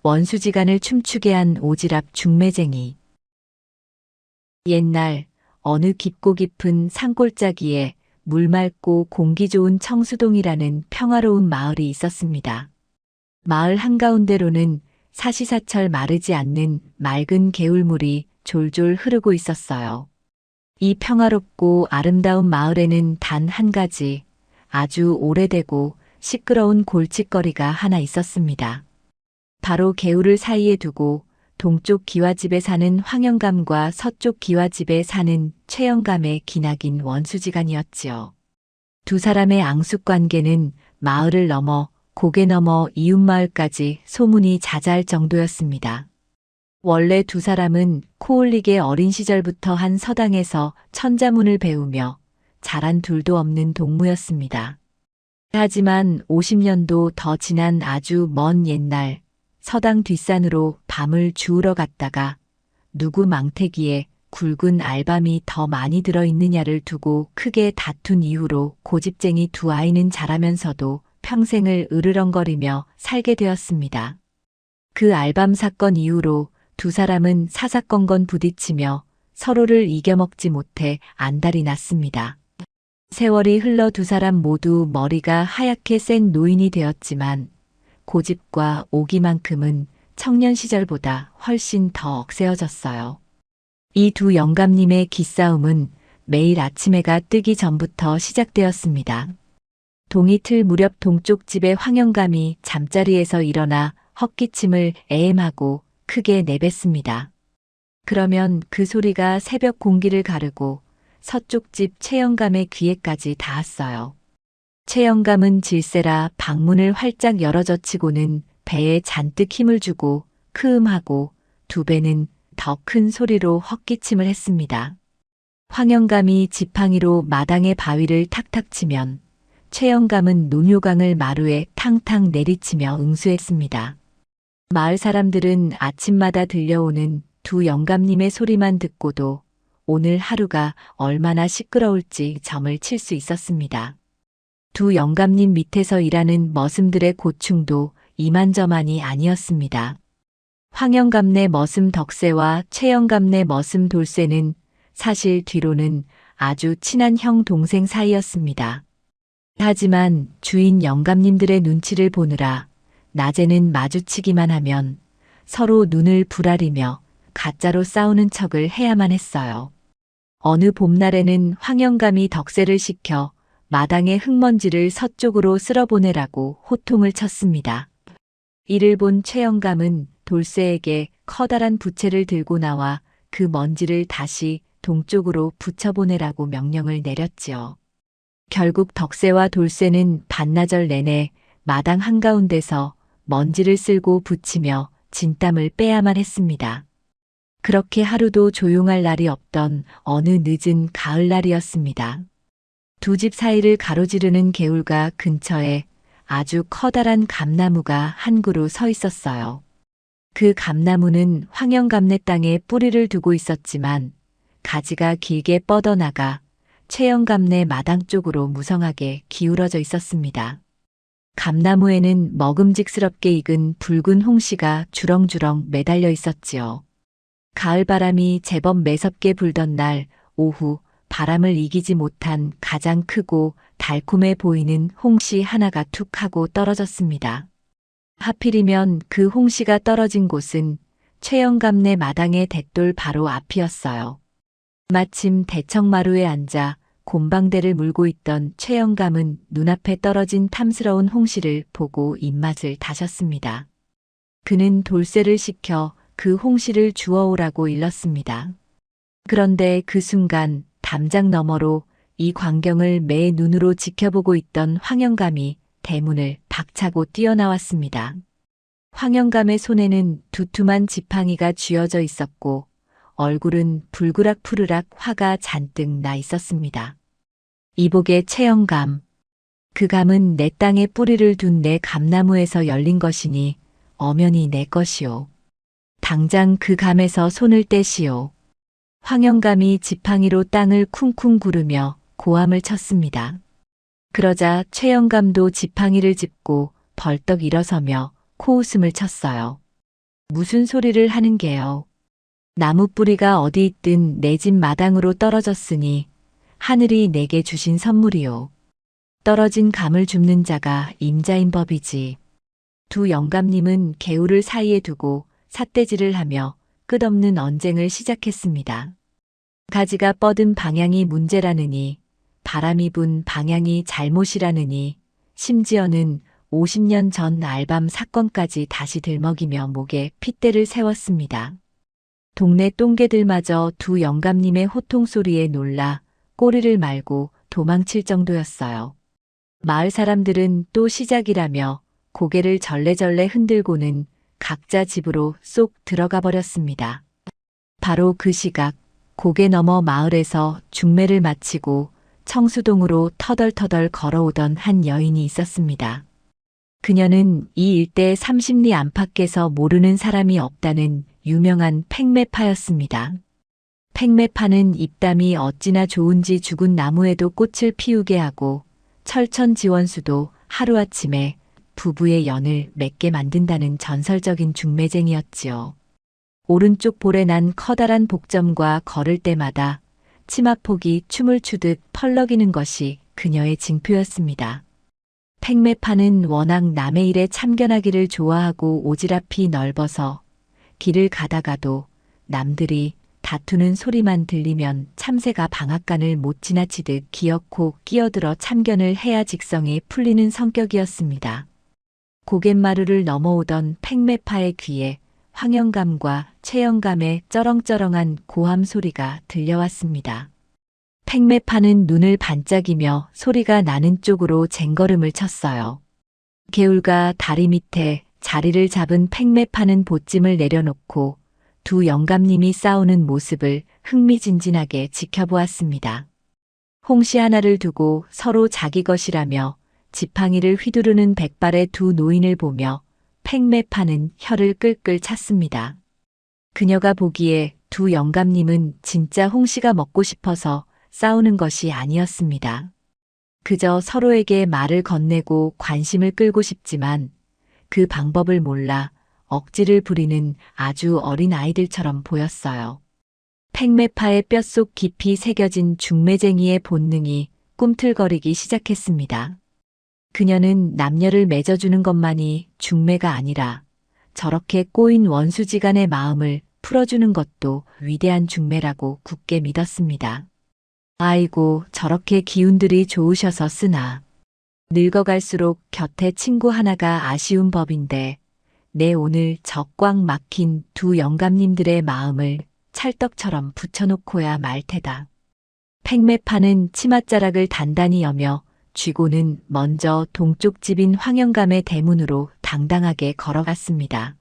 원수지간을 춤추게 한 오지랖 중매쟁이. 옛날 어느 깊고 깊은 산골짜기에 물 맑고 공기 좋은 청수동이라는 평화로운 마을이 있었습니다. 마을 한가운데로는 사시사철 마르지 않는 맑은 개울물이 졸졸 흐르고 있었어요. 이 평화롭고 아름다운 마을에는 단 한 가지 아주 오래되고 시끄러운 골칫거리가 하나 있었습니다. 바로 개울을 사이에 두고 동쪽 기와집에 사는 황영감과 서쪽 기와집에 사는 최영감의 기나긴 원수지간이었지요. 두 사람의 앙숙관계는 마을을 넘어 고개 넘어 이웃마을까지 소문이 자자할 정도였습니다. 원래 두 사람은 코올리게 어린 시절부터 한 서당에서 천자문을 배우며 자란 둘도 없는 동무였습니다. 하지만 50년도 더 지난 아주 먼 옛날 서당 뒷산으로 밤을 주우러 갔다가 누구 망태기에 굵은 알밤이 더 많이 들어있느냐를 두고 크게 다툰 이후로 고집쟁이 두 아이는 자라면서도 평생을 으르렁거리며 살게 되었습니다. 그 알밤 사건 이후로 두 사람은 사사건건 부딪히며 서로를 이겨먹지 못해 안달이 났습니다. 세월이 흘러 두 사람 모두 머리가 하얗게 센 노인이 되었지만 고집과 오기만큼은 청년 시절보다 훨씬 더 억세어졌어요. 이 두 영감님의 기싸움은 매일 아침 해가 뜨기 전부터 시작되었습니다. 동이틀 무렵 동쪽 집의 황영감이 잠자리에서 일어나 헛기침을 애엠하고 크게 내뱉습니다. 그러면 그 소리가 새벽 공기를 가르고 서쪽 집 최영감의 귀에까지 닿았어요. 최영감은 질세라 방문을 활짝 열어젖히고는 배에 잔뜩 힘을 주고 크음하고 두 배는 더 큰 소리로 헛기침을 했습니다. 황영감이 지팡이로 마당의 바위를 탁탁 치면 최영감은 논효강을 마루에 탕탕 내리치며 응수했습니다. 마을 사람들은 아침마다 들려오는 두 영감님의 소리만 듣고도 오늘 하루가 얼마나 시끄러울지 점을 칠 수 있었습니다. 두 영감님 밑에서 일하는 머슴들의 고충도 이만저만이 아니었습니다. 황영감네 머슴 덕세와 최영감네 머슴 돌세는 사실 뒤로는 아주 친한 형 동생 사이였습니다. 하지만 주인 영감님들의 눈치를 보느라 낮에는 마주치기만 하면 서로 눈을 부라리며 가짜로 싸우는 척을 해야만 했어요. 어느 봄날에는 황영감이 덕세를 시켜 마당의 흙먼지를 서쪽으로 쓸어보내라고 호통을 쳤습니다. 이를 본 최영감은 돌쇠에게 커다란 부채를 들고 나와 그 먼지를 다시 동쪽으로 붙여보내라고 명령을 내렸지요. 결국 덕세와 돌쇠는 반나절 내내 마당 한가운데서 먼지를 쓸고 붙이며 진땀을 빼야만 했습니다. 그렇게 하루도 조용할 날이 없던 어느 늦은 가을날이었습니다. 두 집 사이를 가로지르는 개울가 근처에 아주 커다란 감나무가 한 그루 서 있었어요. 그 감나무는 황영감네 땅에 뿌리를 두고 있었지만 가지가 길게 뻗어나가 최영감네 마당 쪽으로 무성하게 기울어져 있었습니다. 감나무에는 먹음직스럽게 익은 붉은 홍시가 주렁주렁 매달려 있었지요. 가을바람이 제법 매섭게 불던 날 오후 바람을 이기지 못한 가장 크고 달콤해 보이는 홍시 하나가 툭 하고 떨어졌습니다. 하필이면 그 홍시가 떨어진 곳은 최영감네 마당의 돛돌 바로 앞이었어요. 마침 대청마루에 앉아 곰방대를 물고 있던 최영감은 눈앞에 떨어진 탐스러운 홍시를 보고 입맛을 다셨습니다. 그는 돌쇠를 시켜 그 홍시를 주워오라고 일렀습니다. 그런데 그 순간 담장 너머로 이 광경을 매 눈으로 지켜보고 있던 황영감이 대문을 박차고 뛰어나왔습니다. 황영감의 손에는 두툼한 지팡이가 쥐어져 있었고 얼굴은 불그락푸르락 화가 잔뜩 나 있었습니다. 이복의 최영감. 그 감은 내 땅에 뿌리를 둔 내 감나무에서 열린 것이니 엄연히 내 것이오. 당장 그 감에서 손을 떼시오. 황영감이 지팡이로 땅을 쿵쿵 구르며 고함을 쳤습니다. 그러자 최영감도 지팡이를 짚고 벌떡 일어서며 코웃음을 쳤어요. 무슨 소리를 하는 게요. 나무 뿌리가 어디 있든 내 집 마당으로 떨어졌으니 하늘이 내게 주신 선물이요. 떨어진 감을 줍는 자가 임자인 법이지. 두 영감님은 개울을 사이에 두고 삿대질을 하며 끝없는 언쟁을 시작했습니다. 가지가 뻗은 방향이 문제라느니, 바람이 분 방향이 잘못이라느니, 심지어는 50년 전 알밤 사건까지 다시 들먹이며 목에 핏대를 세웠습니다. 동네 똥개들마저 두 영감님의 호통 소리에 놀라 꼬리를 말고 도망칠 정도였어요. 마을 사람들은 또 시작이라며 고개를 절레절레 흔들고는 각자 집으로 쏙 들어가 버렸습니다. 바로 그 시각 고개 너머 마을에서 중매를 마치고 청수동으로 터덜터덜 걸어오던 한 여인이 있었습니다. 그녀는 이 일대 30리 안팎에서 모르는 사람이 없다는 유명한 팽매파였습니다. 팽매파는 입담이 어찌나 좋은지 죽은 나무에도 꽃을 피우게 하고 철천지원수도 하루아침에 부부의 연을 맺게 만든다는 전설적인 중매쟁이였지요. 오른쪽 볼에 난 커다란 복점과 걸을 때마다 치마폭이 춤을 추듯 펄럭이는 것이 그녀의 징표였습니다. 팽매파는 워낙 남의 일에 참견하기를 좋아하고 오지랖이 넓어서 길을 가다가도 남들이 다투는 소리만 들리면 참새가 방앗간을 못 지나치듯 기어코 끼어들어 참견을 해야 직성이 풀리는 성격이었습니다. 고갯마루를 넘어오던 팽매파의 귀에 황영감과 최영감의 쩌렁쩌렁한 고함 소리가 들려왔습니다. 팽매파는 눈을 반짝이며 소리가 나는 쪽으로 쟁걸음을 쳤어요. 개울가 다리 밑에 자리를 잡은 팽매파는 보찜을 내려놓고 두 영감님이 싸우는 모습을 흥미진진하게 지켜보았습니다. 홍시 하나를 두고 서로 자기 것이라며 지팡이를 휘두르는 백발의 두 노인을 보며 팽매파는 혀를 끌끌 찼습니다. 그녀가 보기에 두 영감님은 진짜 홍시가 먹고 싶어서 싸우는 것이 아니었습니다. 그저 서로에게 말을 건네고 관심을 끌고 싶지만 그 방법을 몰라 억지를 부리는 아주 어린 아이들처럼 보였어요. 팽매파의 뼛속 깊이 새겨진 중매쟁이의 본능이 꿈틀거리기 시작했습니다. 그녀는 남녀를 맺어주는 것만이 중매가 아니라 저렇게 꼬인 원수지간의 마음을 풀어주는 것도 위대한 중매라고 굳게 믿었습니다. 아이고, 저렇게 기운들이 좋으셔서 쓰나. 늙어갈수록 곁에 친구 하나가 아쉬운 법인데 내 오늘 저 꽉 막힌 두 영감님들의 마음을 찰떡처럼 붙여놓고야 말 테다. 팽매파는 치맛자락을 단단히 여며 쥐고는 먼저 동쪽 집인 황영감의 대문으로 당당하게 걸어갔습니다.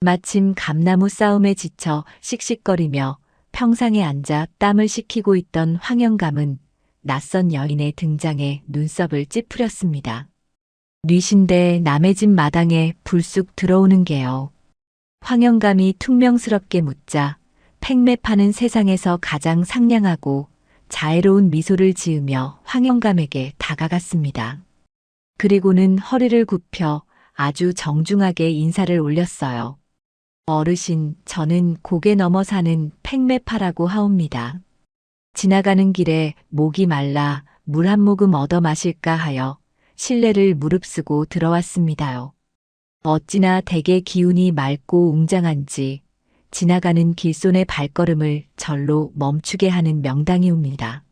마침 감나무 싸움에 지쳐 씩씩거리며 평상에 앉아 땀을 식히고 있던 황영감은 낯선 여인의 등장에 눈썹을 찌푸렸습니다. 뉘신데 남의 집 마당에 불쑥 들어오는 게요. 황영감이 퉁명스럽게 묻자 팽매파는 세상에서 가장 상냥하고 자애로운 미소를 지으며 황영감에게 다가갔습니다. 그리고는 허리를 굽혀 아주 정중하게 인사를 올렸어요. 어르신, 저는 고개 넘어 사는 팽매파라고 하옵니다. 지나가는 길에 목이 말라 물 한 모금 얻어 마실까 하여 실내를 무릅쓰고 들어왔습니다요. 어찌나 댁의 기운이 맑고 웅장한지 지나가는 길손의 발걸음을 절로 멈추게 하는 명당이옵니다.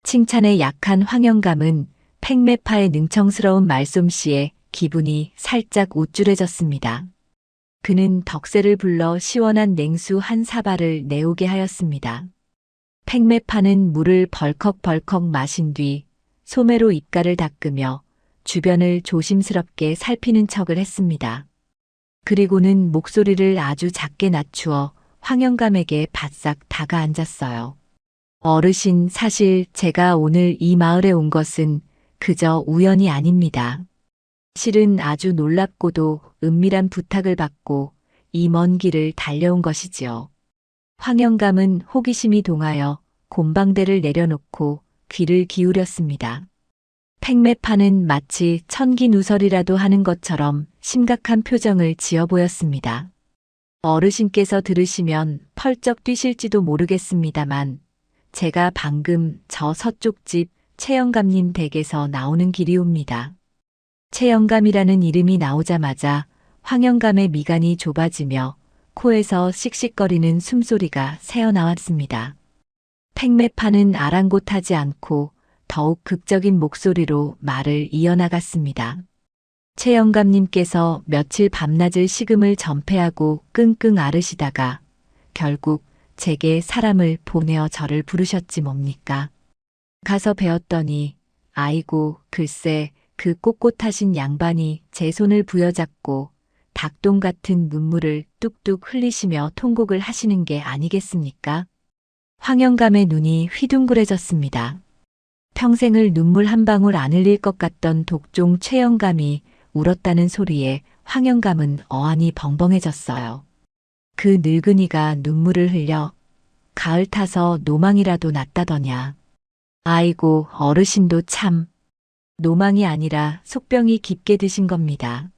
칭찬에 약한 황영감은 팽매파의 능청스러운 말솜씨에 기분이 살짝 우쭐해졌습니다. 그는 덕세를 불러 시원한 냉수 한 사발을 내오게 하였습니다. 팽매파는 물을 벌컥벌컥 마신 뒤 소매로 입가를 닦으며 주변을 조심스럽게 살피는 척을 했습니다. 그리고는 목소리를 아주 작게 낮추어 황영감에게 바싹 다가앉았어요. 어르신, 사실 제가 오늘 이 마을에 온 것은 그저 우연이 아닙니다. 실은 아주 놀랍고도 은밀한 부탁을 받고 이 먼 길을 달려온 것이지요. 황영감은 호기심이 동하여 곰방대를 내려놓고 귀를 기울였습니다. 팽매파는 마치 천기누설이라도 하는 것처럼 심각한 표정을 지어 보였습니다. 어르신께서 들으시면 펄쩍 뛰실지도 모르겠습니다만 제가 방금 저 서쪽 집 최영감님 댁에서 나오는 길이옵니다. 최영감이라는 이름이 나오자마자 황영감의 미간이 좁아지며 코에서 씩씩거리는 숨소리가 새어나왔습니다. 팽매파는 아랑곳하지 않고 더욱 극적인 목소리로 말을 이어나갔습니다. 최영감님께서 며칠 밤낮을 식음을 전폐하고 끙끙 앓으시다가 결국 제게 사람을 보내어 저를 부르셨지 뭡니까? 가서 배웠더니 아이고 글쎄 그 꼿꼿하신 양반이 제 손을 부여잡고 닭똥 같은 눈물을 뚝뚝 흘리시며 통곡을 하시는 게 아니겠습니까? 황영감의 눈이 휘둥그레졌습니다. 평생을 눈물 한 방울 안 흘릴 것 같던 독종 최영감이 울었다는 소리에 황영감은 어안이 벙벙해졌어요. 그 늙은이가 눈물을 흘려 가을 타서 노망이라도 났다더냐. 아이고 어르신도 참 노망이 아니라 속병이 깊게 드신 겁니다.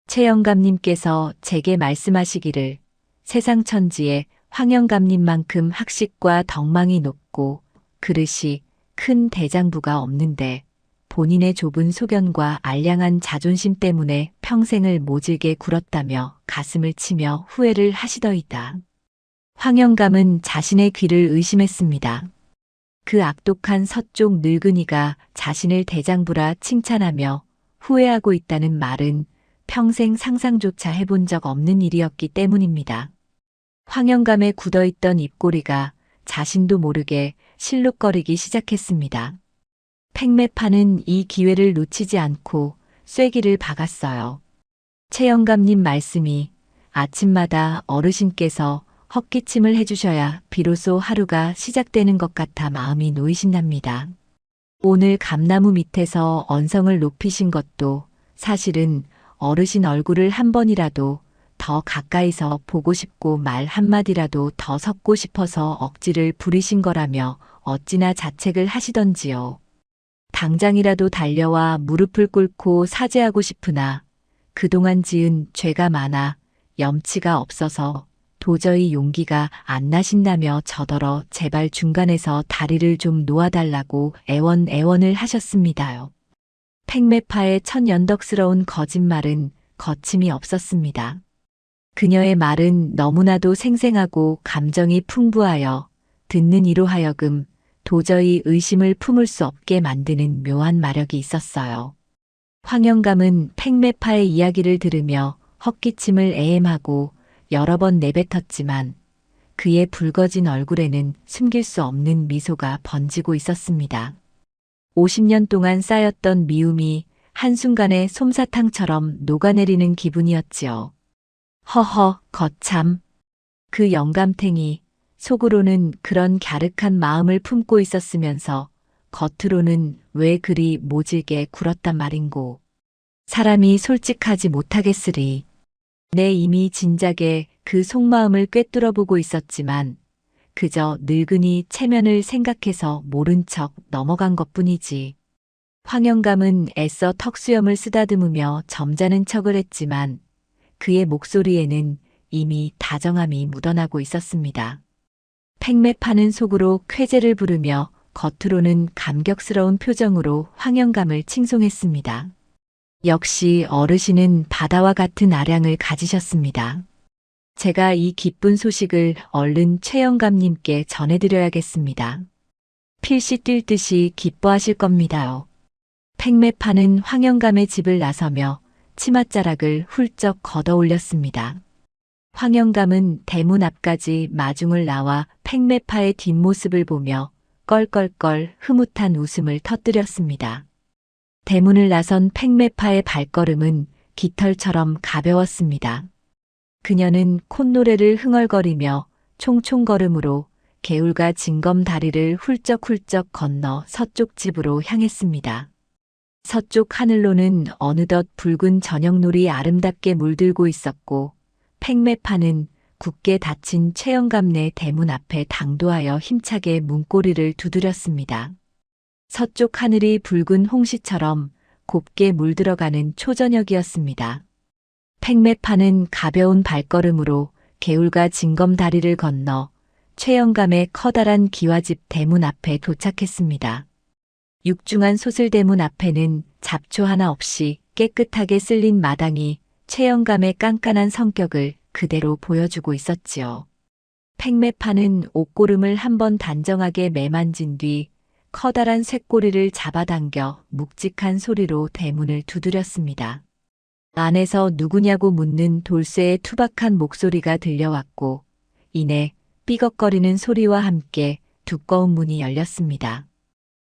최영감님께서 제게 말씀하시기를 세상 천지에 황영감님만큼 학식과 덕망이 높고 그릇이 큰 대장부가 없는데 본인의 좁은 소견과 알량한 자존심 때문에 평생을 모질게 굴었다며 가슴을 치며 후회를 하시더이다. 황영감은 자신의 귀를 의심했습니다. 그 악독한 서쪽 늙은이가 자신을 대장부라 칭찬하며 후회하고 있다는 말은 평생 상상조차 해본 적 없는 일이었기 때문입니다. 황영감의 굳어있던 입꼬리가 자신도 모르게 실룩거리기 시작했습니다. 팽매파는 이 기회를 놓치지 않고 쐐기를 박았어요. 최영감님 말씀이 아침마다 어르신께서 헛기침을 해주셔야 비로소 하루가 시작되는 것 같아 마음이 놓이신답니다. 오늘 감나무 밑에서 언성을 높이신 것도 사실은 어르신 얼굴을 한 번이라도 더 가까이서 보고 싶고 말 한마디라도 더 섞고 싶어서 억지를 부리신 거라며 어찌나 자책을 하시던지요. 당장이라도 달려와 무릎을 꿇고 사죄하고 싶으나 그동안 지은 죄가 많아 염치가 없어서 도저히 용기가 안 나신다며 저더러 제발 중간에서 다리를 좀 놓아달라고 애원을 하셨습니다요. 팽매파의 천연덕스러운 거짓말은 거침이 없었습니다. 그녀의 말은 너무나도 생생하고 감정이 풍부하여 듣는 이로 하여금 도저히 의심을 품을 수 없게 만드는 묘한 마력이 있었어요. 황영감은 팽매파의 이야기를 들으며 헛기침을 애엠하고 여러 번 내뱉었지만 그의 붉어진 얼굴에는 숨길 수 없는 미소가 번지고 있었습니다. 50년 동안 쌓였던 미움이 한순간에 솜사탕처럼 녹아내리는 기분이었지요. 허허, 거참. 그 영감탱이 속으로는 그런 갸륵한 마음을 품고 있었으면서 겉으로는 왜 그리 모질게 굴었단 말인고. 사람이 솔직하지 못하겠으리. 내 이미 진작에 그 속마음을 꿰뚫어 보고 있었지만 그저 늙은이 체면을 생각해서 모른 척 넘어간 것뿐이지. 황영감은 애써 턱수염을 쓰다듬으며 점잖은 척을 했지만 그의 목소리에는 이미 다정함이 묻어나고 있었습니다. 팽매파는 속으로 쾌재를 부르며 겉으로는 감격스러운 표정으로 황영감을 칭송했습니다. 역시 어르신은 바다와 같은 아량을 가지셨습니다. 제가 이 기쁜 소식을 얼른 최영감님께 전해드려야겠습니다. 필시 뛸 듯이 기뻐하실 겁니다요. 팽매파는 황영감의 집을 나서며 치맛자락을 훌쩍 걷어 올렸습니다. 황영감은 대문 앞까지 마중을 나와 팽매파의 뒷모습을 보며 껄껄껄 흐뭇한 웃음을 터뜨렸습니다. 대문을 나선 팽매파의 발걸음은 깃털처럼 가벼웠습니다. 그녀는 콧노래를 흥얼거리며 총총걸음으로 개울과 징검 다리를 훌쩍훌쩍 건너 서쪽 집으로 향했습니다. 서쪽 하늘로는 어느덧 붉은 저녁놀이 아름답게 물들고 있었고 팽매파는 굳게 닫힌 최영감네 대문 앞에 당도하여 힘차게 문고리를 두드렸습니다. 서쪽 하늘이 붉은 홍시처럼 곱게 물들어가는 초저녁이었습니다. 팽매파는 가벼운 발걸음으로 개울과 징검 다리를 건너 최영감의 커다란 기와집 대문 앞에 도착했습니다. 육중한 소슬대문 앞에는 잡초 하나 없이 깨끗하게 쓸린 마당이 최영감의 깐깐한 성격을 그대로 보여주고 있었지요. 팽매파는 옷고름을 한번 단정하게 매만진 뒤 커다란 쇳꼬리를 잡아당겨 묵직한 소리로 대문을 두드렸습니다. 안에서 누구냐고 묻는 돌쇠의 투박한 목소리가 들려왔고 이내 삐걱거리는 소리와 함께 두꺼운 문이 열렸습니다.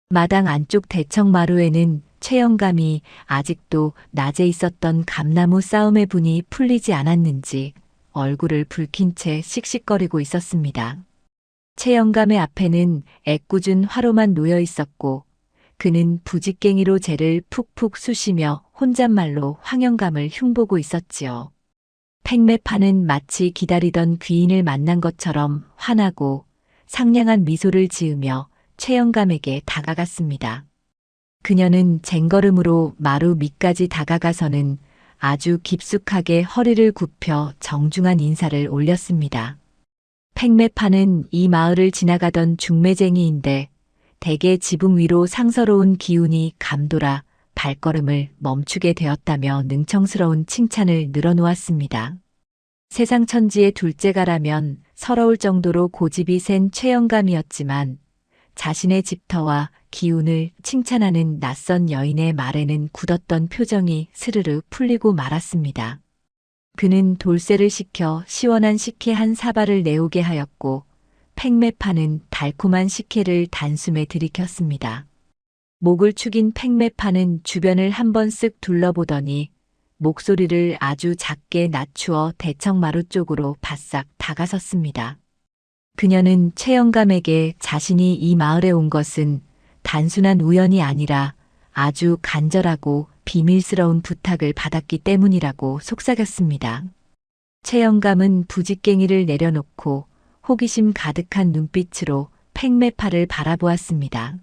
마당 안쪽 대청마루에는 최영감이 아직도 낮에 있었던 감나무 싸움의 분이 풀리지 않았는지 얼굴을 붉힌 채 씩씩거리고 있었습니다. 최영감의 앞에는 애꿎은 화로만 놓여 있었고 그는 부직갱이로 재를 푹푹 쑤시며 혼잣말로 황영감을 흉보고 있었지요. 팽매파는 마치 기다리던 귀인을 만난 것처럼 환하고 상냥한 미소를 지으며 최영감에게 다가갔습니다. 그녀는 쟁걸음으로 마루 밑까지 다가가서는 아주 깊숙하게 허리를 굽혀 정중한 인사를 올렸습니다. 팽매파는 이 마을을 지나가던 중매쟁이인데 대개 지붕 위로 상서로운 기운이 감돌아 발걸음을 멈추게 되었다며 능청스러운 칭찬을 늘어놓았습니다. 세상 천지의 둘째가라면 서러울 정도로 고집이 센 최영감이었지만 자신의 집터와 기운을 칭찬하는 낯선 여인의 말에는 굳었던 표정이 스르르 풀리고 말았습니다. 그는 돌쇠를 시켜 시원한 식혜 한 사발을 내오게 하였고 팽매파는 달콤한 식혜를 단숨에 들이켰습니다. 목을 축인 팽매파는 주변을 한번 쓱 둘러보더니 목소리를 아주 작게 낮추어 대청마루 쪽으로 바싹 다가섰습니다. 그녀는 최영감에게 자신이 이 마을에 온 것은 단순한 우연이 아니라 아주 간절하고 비밀스러운 부탁을 받았기 때문이라고 속삭였습니다. 최영감은 부직갱이를 내려놓고 호기심 가득한 눈빛으로 팽매파를 바라보았습니다.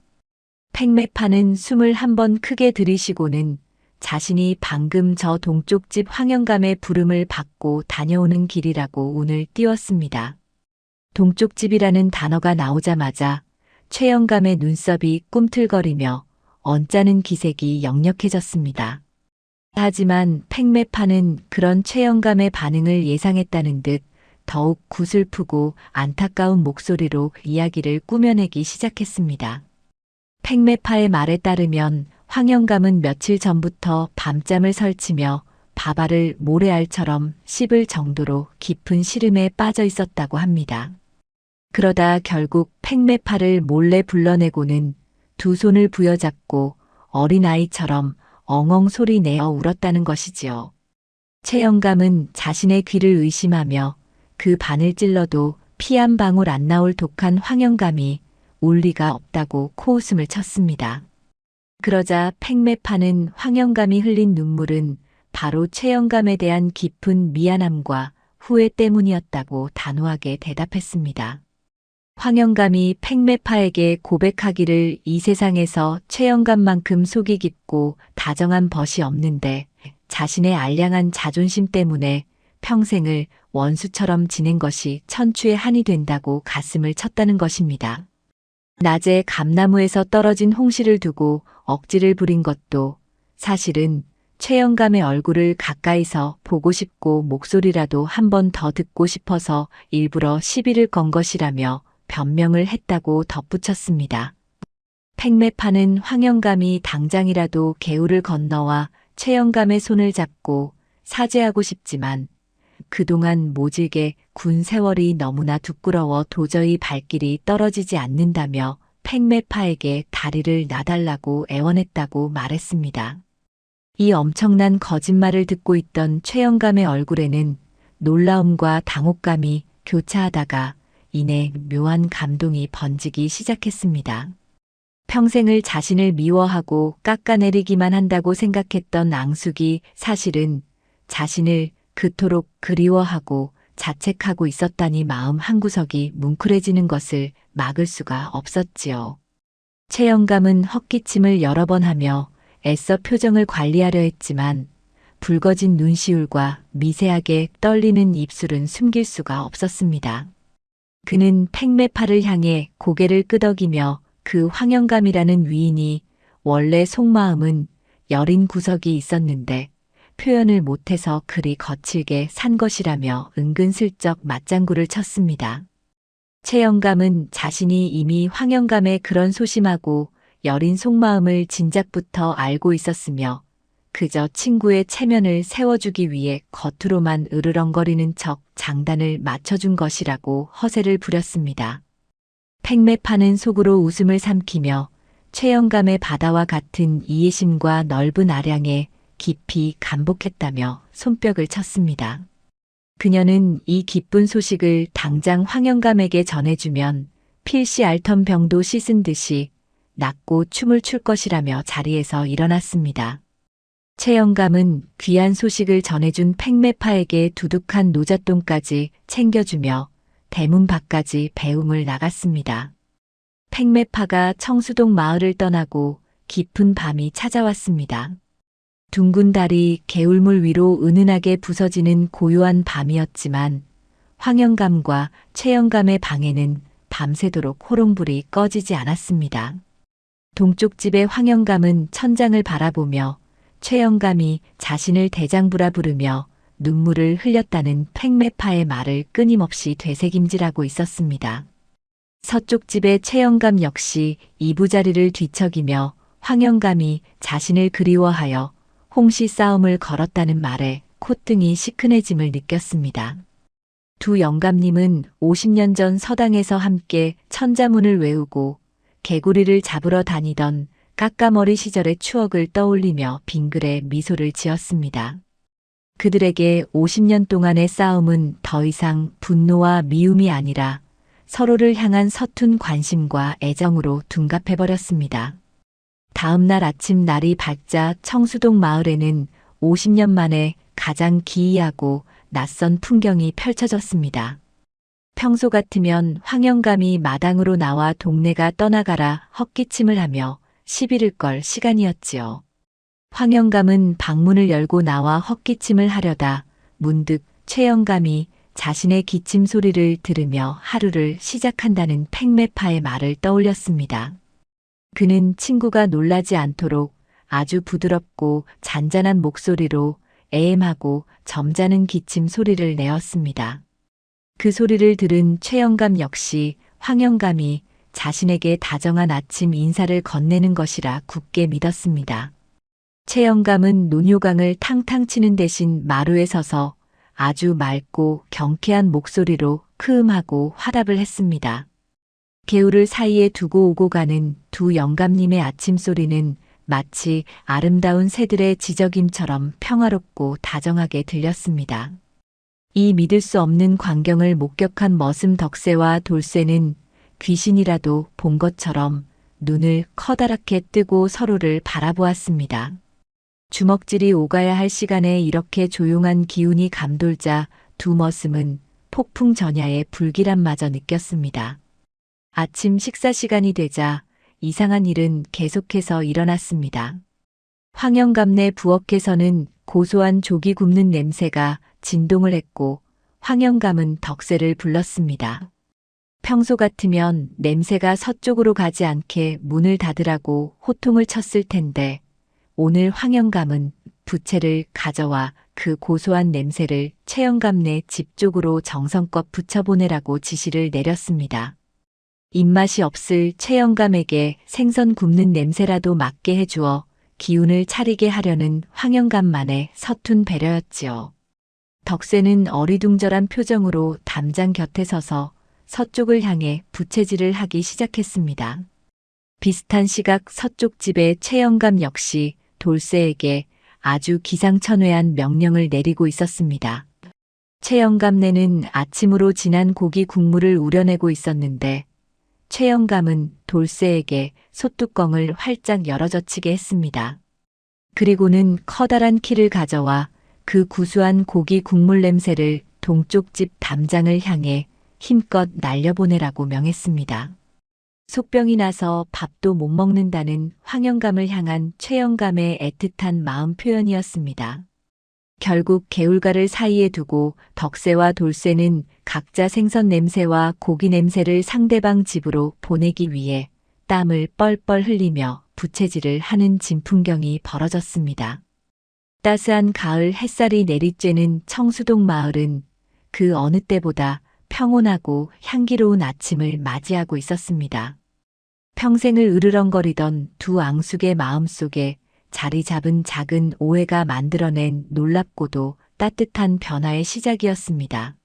팽매파는 숨을 한번 크게 들이쉬고는 자신이 방금 저 동쪽 집 황영감의 부름을 받고 다녀오는 길이라고 운을 띄웠습니다. 동쪽 집이라는 단어가 나오자마자 최영감의 눈썹이 꿈틀거리며 언짢은 기색이 역력해졌습니다. 하지만 팽매파는 그런 최영감의 반응을 예상했다는 듯 더욱 구슬프고 안타까운 목소리로 이야기를 꾸며내기 시작했습니다. 팽매파의 말에 따르면 황영감은 며칠 전부터 밤잠을 설치며 밥알을 모래알처럼 씹을 정도로 깊은 시름에 빠져 있었다고 합니다. 그러다 결국 팽매파를 몰래 불러내고는 두 손을 부여잡고 어린아이처럼 엉엉 소리 내어 울었다는 것이지요. 최영감은 자신의 귀를 의심하며 그 반을 찔러도 피 한 방울 안 나올 독한 황영감이 울 리가 없다고 코웃음을 쳤습니다. 그러자 팽매파는 황영감이 흘린 눈물은 바로 최영감에 대한 깊은 미안함과 후회 때문이었다고 단호하게 대답했습니다. 황영감이 팽매파에게 고백하기를 이 세상에서 최영감만큼 속이 깊고 다정한 벗이 없는데 자신의 알량한 자존심 때문에 평생을 원수처럼 지낸 것이 천추의 한이 된다고 가슴을 쳤다는 것입니다. 낮에 감나무에서 떨어진 홍시를 두고 억지를 부린 것도 사실은 최영감의 얼굴을 가까이서 보고 싶고 목소리라도 한 번 더 듣고 싶어서 일부러 시비를 건 것이라며 변명을 했다고 덧붙였습니다. 팽매파는 황영감이 당장이라도 개울을 건너와 최영감의 손을 잡고 사죄하고 싶지만 그동안 모질게 군 세월이 너무나 부끄러워 도저히 발길이 떨어지지 않는다며 팽매파에게 다리를 놔달라고 애원했다고 말했습니다. 이 엄청난 거짓말을 듣고 있던 최영감의 얼굴에는 놀라움과 당혹감이 교차하다가 이내 묘한 감동이 번지기 시작했습니다. 평생을 자신을 미워하고 깎아내리기만 한다고 생각했던 앙숙이 사실은 자신을 그토록 그리워하고 자책하고 있었다니 마음 한구석이 뭉클해지는 것을 막을 수가 없었지요. 최영감은 헛기침을 여러 번 하며 애써 표정을 관리하려 했지만 붉어진 눈시울과 미세하게 떨리는 입술은 숨길 수가 없었습니다. 그는 팽매파를 향해 고개를 끄덕이며 그 황영감이라는 위인이 원래 속마음은 여린 구석이 있었는데 표현을 못해서 그리 거칠게 산 것이라며 은근슬쩍 맞장구를 쳤습니다. 최영감은 자신이 이미 황영감의 그런 소심하고 여린 속마음을 진작부터 알고 있었으며 그저 친구의 체면을 세워주기 위해 겉으로만 으르렁거리는 척 장단을 맞춰준 것이라고 허세를 부렸습니다. 팽매파는 속으로 웃음을 삼키며 최영감의 바다와 같은 이해심과 넓은 아량에 깊이 감복했다며 손뼉을 쳤습니다. 그녀는 이 기쁜 소식을 당장 황영감에게 전해주면 필시 앓던 병도 씻은 듯이 낫고 춤을 출 것이라며 자리에서 일어났습니다. 최영감은 귀한 소식을 전해준 팽매파에게 두둑한 노잣돈까지 챙겨주며 대문 밖까지 배웅을 나갔습니다. 팽매파가 청수동 마을을 떠나고 깊은 밤이 찾아왔습니다. 둥근 달이 개울물 위로 은은하게 부서지는 고요한 밤이었지만 황영감과 최영감의 방에는 밤새도록 호롱불이 꺼지지 않았습니다. 동쪽 집의 황영감은 천장을 바라보며 최영감이 자신을 대장부라 부르며 눈물을 흘렸다는 팽매파의 말을 끊임없이 되새김질하고 있었습니다. 서쪽 집의 최영감 역시 이부자리를 뒤척이며 황영감이 자신을 그리워하여 홍시 싸움을 걸었다는 말에 콧등이 시큰해짐을 느꼈습니다. 두 영감님은 50년 전 서당에서 함께 천자문을 외우고 개구리를 잡으러 다니던 까까머리 시절의 추억을 떠올리며 빙그레 미소를 지었습니다. 그들에게 50년 동안의 싸움은 더 이상 분노와 미움이 아니라 서로를 향한 서툰 관심과 애정으로 둔갑해버렸습니다. 다음 날 아침 날이 밝자 청수동 마을에는 50년 만에 가장 기이하고 낯선 풍경이 펼쳐졌습니다. 평소 같으면 황영감이 마당으로 나와 동네가 떠나가라 헛기침을 하며 시비를 걸 시간이었지요. 황영감은 방문을 열고 나와 헛기침을 하려다 문득 최영감이 자신의 기침 소리를 들으며 하루를 시작한다는 팽매파의 말을 떠올렸습니다. 그는 친구가 놀라지 않도록 아주 부드럽고 잔잔한 목소리로 애엠하고 점잖은 기침 소리를 내었습니다. 그 소리를 들은 최영감 역시 황영감이 자신에게 다정한 아침 인사를 건네는 것이라 굳게 믿었습니다. 최영감은 논효강을 탕탕 치는 대신 마루에 서서 아주 맑고 경쾌한 목소리로 크음하고 화답을 했습니다. 개울을 사이에 두고 오고 가는 두 영감님의 아침 소리는 마치 아름다운 새들의 지저김처럼 평화롭고 다정하게 들렸습니다. 이 믿을 수 없는 광경을 목격한 머슴 덕새와 돌쇠는 귀신이라도 본 것처럼 눈을 커다랗게 뜨고 서로를 바라보았습니다. 주먹질이 오가야 할 시간에 이렇게 조용한 기운이 감돌자 두 머슴은 폭풍 전야의 불길함마저 느꼈습니다. 아침 식사 시간이 되자 이상한 일은 계속해서 일어났습니다. 황영감네 부엌에서는 고소한 조기 굽는 냄새가 진동을 했고 황영감은 덕새를 불렀습니다. 평소 같으면 냄새가 서쪽으로 가지 않게 문을 닫으라고 호통을 쳤을 텐데 오늘 황영감은 부채를 가져와 그 고소한 냄새를 최영감네 집 쪽으로 정성껏 붙여보내라고 지시를 내렸습니다. 입맛이 없을 최영감에게 생선 굽는 냄새라도 맡게 해주어 기운을 차리게 하려는 황영감만의 서툰 배려였지요. 덕새는 어리둥절한 표정으로 담장 곁에 서서 서쪽을 향해 부채질을 하기 시작했습니다. 비슷한 시각 서쪽 집의 최영감 역시 돌쇠에게 아주 기상천외한 명령을 내리고 있었습니다. 최영감네는 아침으로 진한 고기 국물을 우려내고 있었는데 최영감은 돌쇠에게 솥뚜껑을 활짝 열어젖히게 했습니다. 그리고는 커다란 키를 가져와 그 구수한 고기 국물 냄새를 동쪽 집 담장을 향해 힘껏 날려보내라고 명했습니다. 속병이 나서 밥도 못 먹는다는 황영감을 향한 최영감의 애틋한 마음 표현이었습니다. 결국 개울가를 사이에 두고 덕새와 돌쇠는 각자 생선 냄새와 고기 냄새를 상대방 집으로 보내기 위해 땀을 뻘뻘 흘리며 부채질을 하는 진풍경이 벌어졌습니다. 따스한 가을 햇살이 내리쬐는 청수동 마을은 그 어느 때보다 평온하고 향기로운 아침을 맞이하고 있었습니다. 평생을 으르렁거리던 두 앙숙의 마음속에 자리 잡은 작은 오해가 만들어낸 놀랍고도 따뜻한 변화의 시작이었습니다.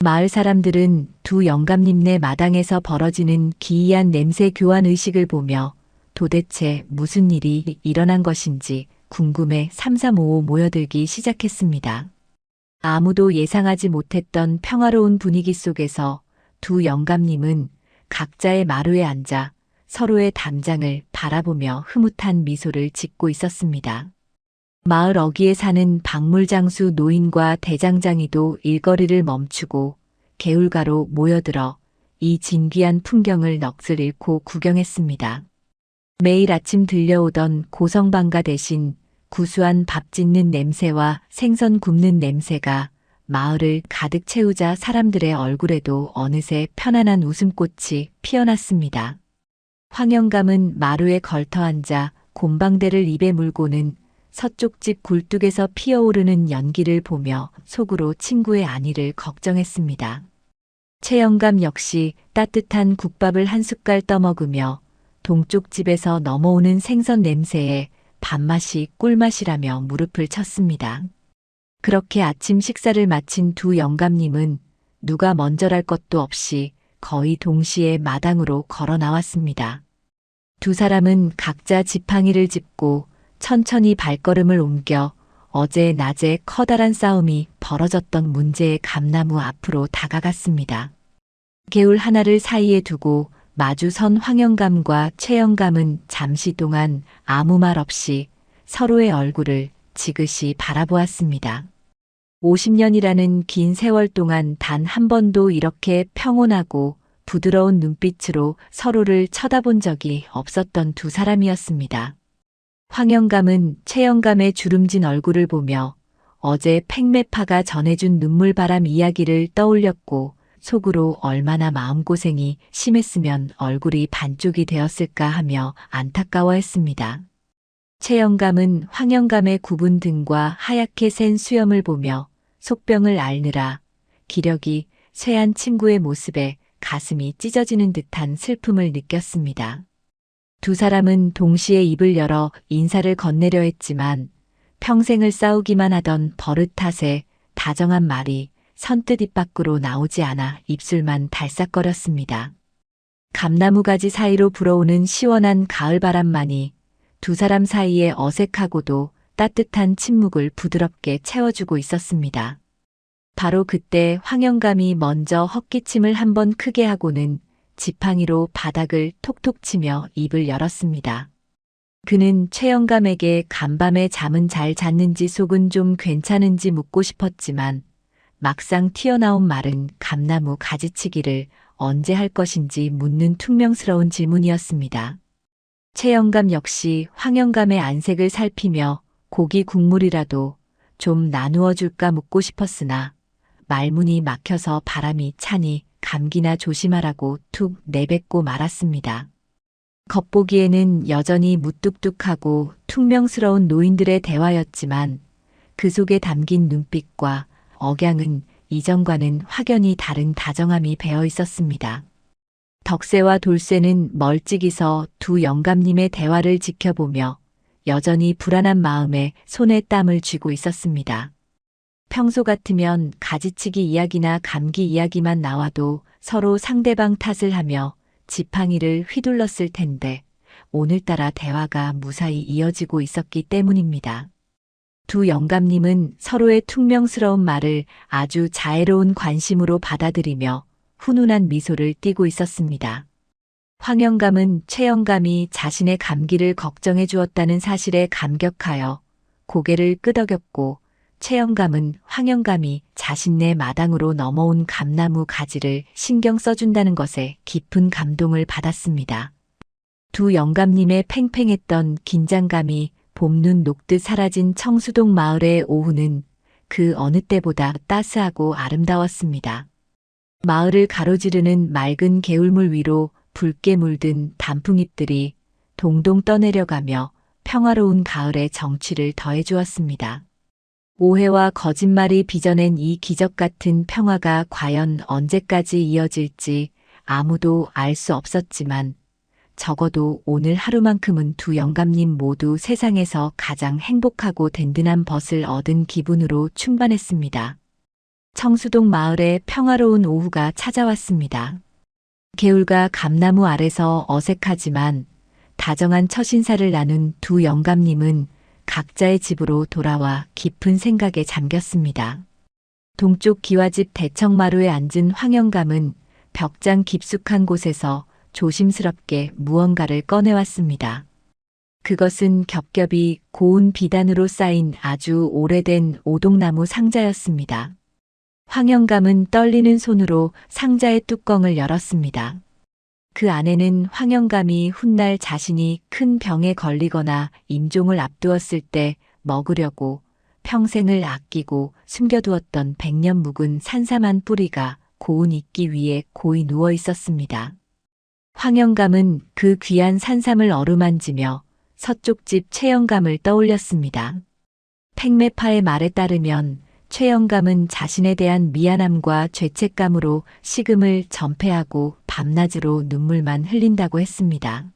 마을 사람들은 두 영감님네 마당에서 벌어지는 기이한 냄새 교환 의식을 보며 도대체 무슨 일이 일어난 것인지 궁금해 삼삼오오 모여들기 시작했습니다. 아무도 예상하지 못했던 평화로운 분위기 속에서 두 영감님은 각자의 마루에 앉아 서로의 담장을 바라보며 흐뭇한 미소를 짓고 있었습니다. 마을 어귀에 사는 박물장수 노인과 대장장이도 일거리를 멈추고 개울가로 모여들어 이 진귀한 풍경을 넋을 잃고 구경했습니다. 매일 아침 들려오던 고성방가 대신 구수한 밥 짓는 냄새와 생선 굽는 냄새가 마을을 가득 채우자 사람들의 얼굴에도 어느새 편안한 웃음꽃이 피어났습니다. 황영감은 마루에 걸터앉아 곰방대를 입에 물고는 서쪽집 굴뚝에서 피어오르는 연기를 보며 속으로 친구의 안위를 걱정했습니다. 최영감 역시 따뜻한 국밥을 한 숟갈 떠먹으며 동쪽 집에서 넘어오는 생선 냄새에 밥맛이 꿀맛이라며 무릎을 쳤습니다. 그렇게 아침 식사를 마친 두 영감님은 누가 먼저랄 것도 없이 거의 동시에 마당으로 걸어 나왔습니다. 두 사람은 각자 지팡이를 짚고 천천히 발걸음을 옮겨 어제 낮에 커다란 싸움이 벌어졌던 문제의 감나무 앞으로 다가갔습니다. 개울 하나를 사이에 두고 마주 선 황영감과 최영감은 잠시 동안 아무 말 없이 서로의 얼굴을 지그시 바라보았습니다. 50년이라는 긴 세월 동안 단 한 번도 이렇게 평온하고 부드러운 눈빛으로 서로를 쳐다본 적이 없었던 두 사람이었습니다. 황영감은 최영감의 주름진 얼굴을 보며 어제 팽매파가 전해준 눈물바람 이야기를 떠올렸고 속으로 얼마나 마음고생이 심했으면 얼굴이 반쪽이 되었을까 하며 안타까워했습니다. 최영감은 황영감의 굽은 등과 하얗게 샌 수염을 보며 속병을 앓느라 기력이 쇠한 친구의 모습에 가슴이 찢어지는 듯한 슬픔을 느꼈습니다. 두 사람은 동시에 입을 열어 인사를 건네려 했지만 평생을 싸우기만 하던 버릇 탓에 다정한 말이 선뜻 입 밖으로 나오지 않아 입술만 달싹거렸습니다. 감나무 가지 사이로 불어오는 시원한 가을바람만이 두 사람 사이에 어색하고도 따뜻한 침묵을 부드럽게 채워주고 있었습니다. 바로 그때 황영감이 먼저 헛기침을 한번 크게 하고는 지팡이로 바닥을 톡톡 치며 입을 열었습니다. 그는 최영감에게 간밤에 잠은 잘 잤는지 속은 좀 괜찮은지 묻고 싶었지만 막상 튀어나온 말은 감나무 가지치기를 언제 할 것인지 묻는 퉁명스러운 질문이었습니다. 최영감 역시 황영감의 안색을 살피며 고기 국물이라도 좀 나누어 줄까 묻고 싶었으나 말문이 막혀서 바람이 차니 감기나 조심하라고 툭 내뱉고 말았습니다. 겉보기에는 여전히 무뚝뚝하고 퉁명스러운 노인들의 대화였지만 그 속에 담긴 눈빛과 억양은 이전과는 확연히 다른 다정함이 배어 있었습니다. 덕새와 돌쇠는 멀찍이 서 두 영감님의 대화를 지켜보며 여전히 불안한 마음에 손에 땀을 쥐고 있었습니다. 평소 같으면 가지치기 이야기나 감기 이야기만 나와도 서로 상대방 탓을 하며 지팡이를 휘둘렀을 텐데 오늘따라 대화가 무사히 이어지고 있었기 때문입니다. 두 영감님은 서로의 퉁명스러운 말을 아주 자애로운 관심으로 받아들이며 훈훈한 미소를 띠고 있었습니다. 황영감은 최영감이 자신의 감기를 걱정해 주었다는 사실에 감격하여 고개를 끄덕였고 최영감은 황영감이 자신네 마당으로 넘어온 감나무 가지를 신경 써준다는 것에 깊은 감동을 받았습니다. 두 영감님의 팽팽했던 긴장감이 봄눈 녹듯 사라진 청수동 마을의 오후는 그 어느 때보다 따스하고 아름다웠습니다. 마을을 가로지르는 맑은 개울물 위로 붉게 물든 단풍잎들이 동동 떠내려가며 평화로운 가을의 정취를 더해주었습니다. 오해와 거짓말이 빚어낸 이 기적 같은 평화가 과연 언제까지 이어질지 아무도 알 수 없었지만 적어도 오늘 하루만큼은 두 영감님 모두 세상에서 가장 행복하고 든든한 벗을 얻은 기분으로 충만했습니다. 청수동 마을에 평화로운 오후가 찾아왔습니다. 개울과 감나무 아래서 어색하지만 다정한 첫 인사를 나눈 두 영감님은 각자의 집으로 돌아와 깊은 생각에 잠겼습니다. 동쪽 기와집 대청마루에 앉은 황 영감은 벽장 깊숙한 곳에서 조심스럽게 무언가를 꺼내왔습니다. 그것은 겹겹이 고운 비단으로 쌓인 아주 오래된 오동나무 상자였습니다. 황 영감은 떨리는 손으로 상자의 뚜껑을 열었습니다. 그 안에는 황 영감이 훗날 자신이 큰 병에 걸리거나 임종을 앞두었을 때 먹으려고 평생을 아끼고 숨겨두었던 100년 묵은 산삼한 뿌리가 고운 이끼 위에 고이 누워 있었습니다. 황 영감은 그 귀한 산삼을 어루만지며 서쪽집 최 영감을 떠올렸습니다. 팽매파의 말에 따르면 최 영감은 자신에 대한 미안함과 죄책감으로 식음을 전폐하고 밤낮으로 눈물만 흘린다고 했습니다.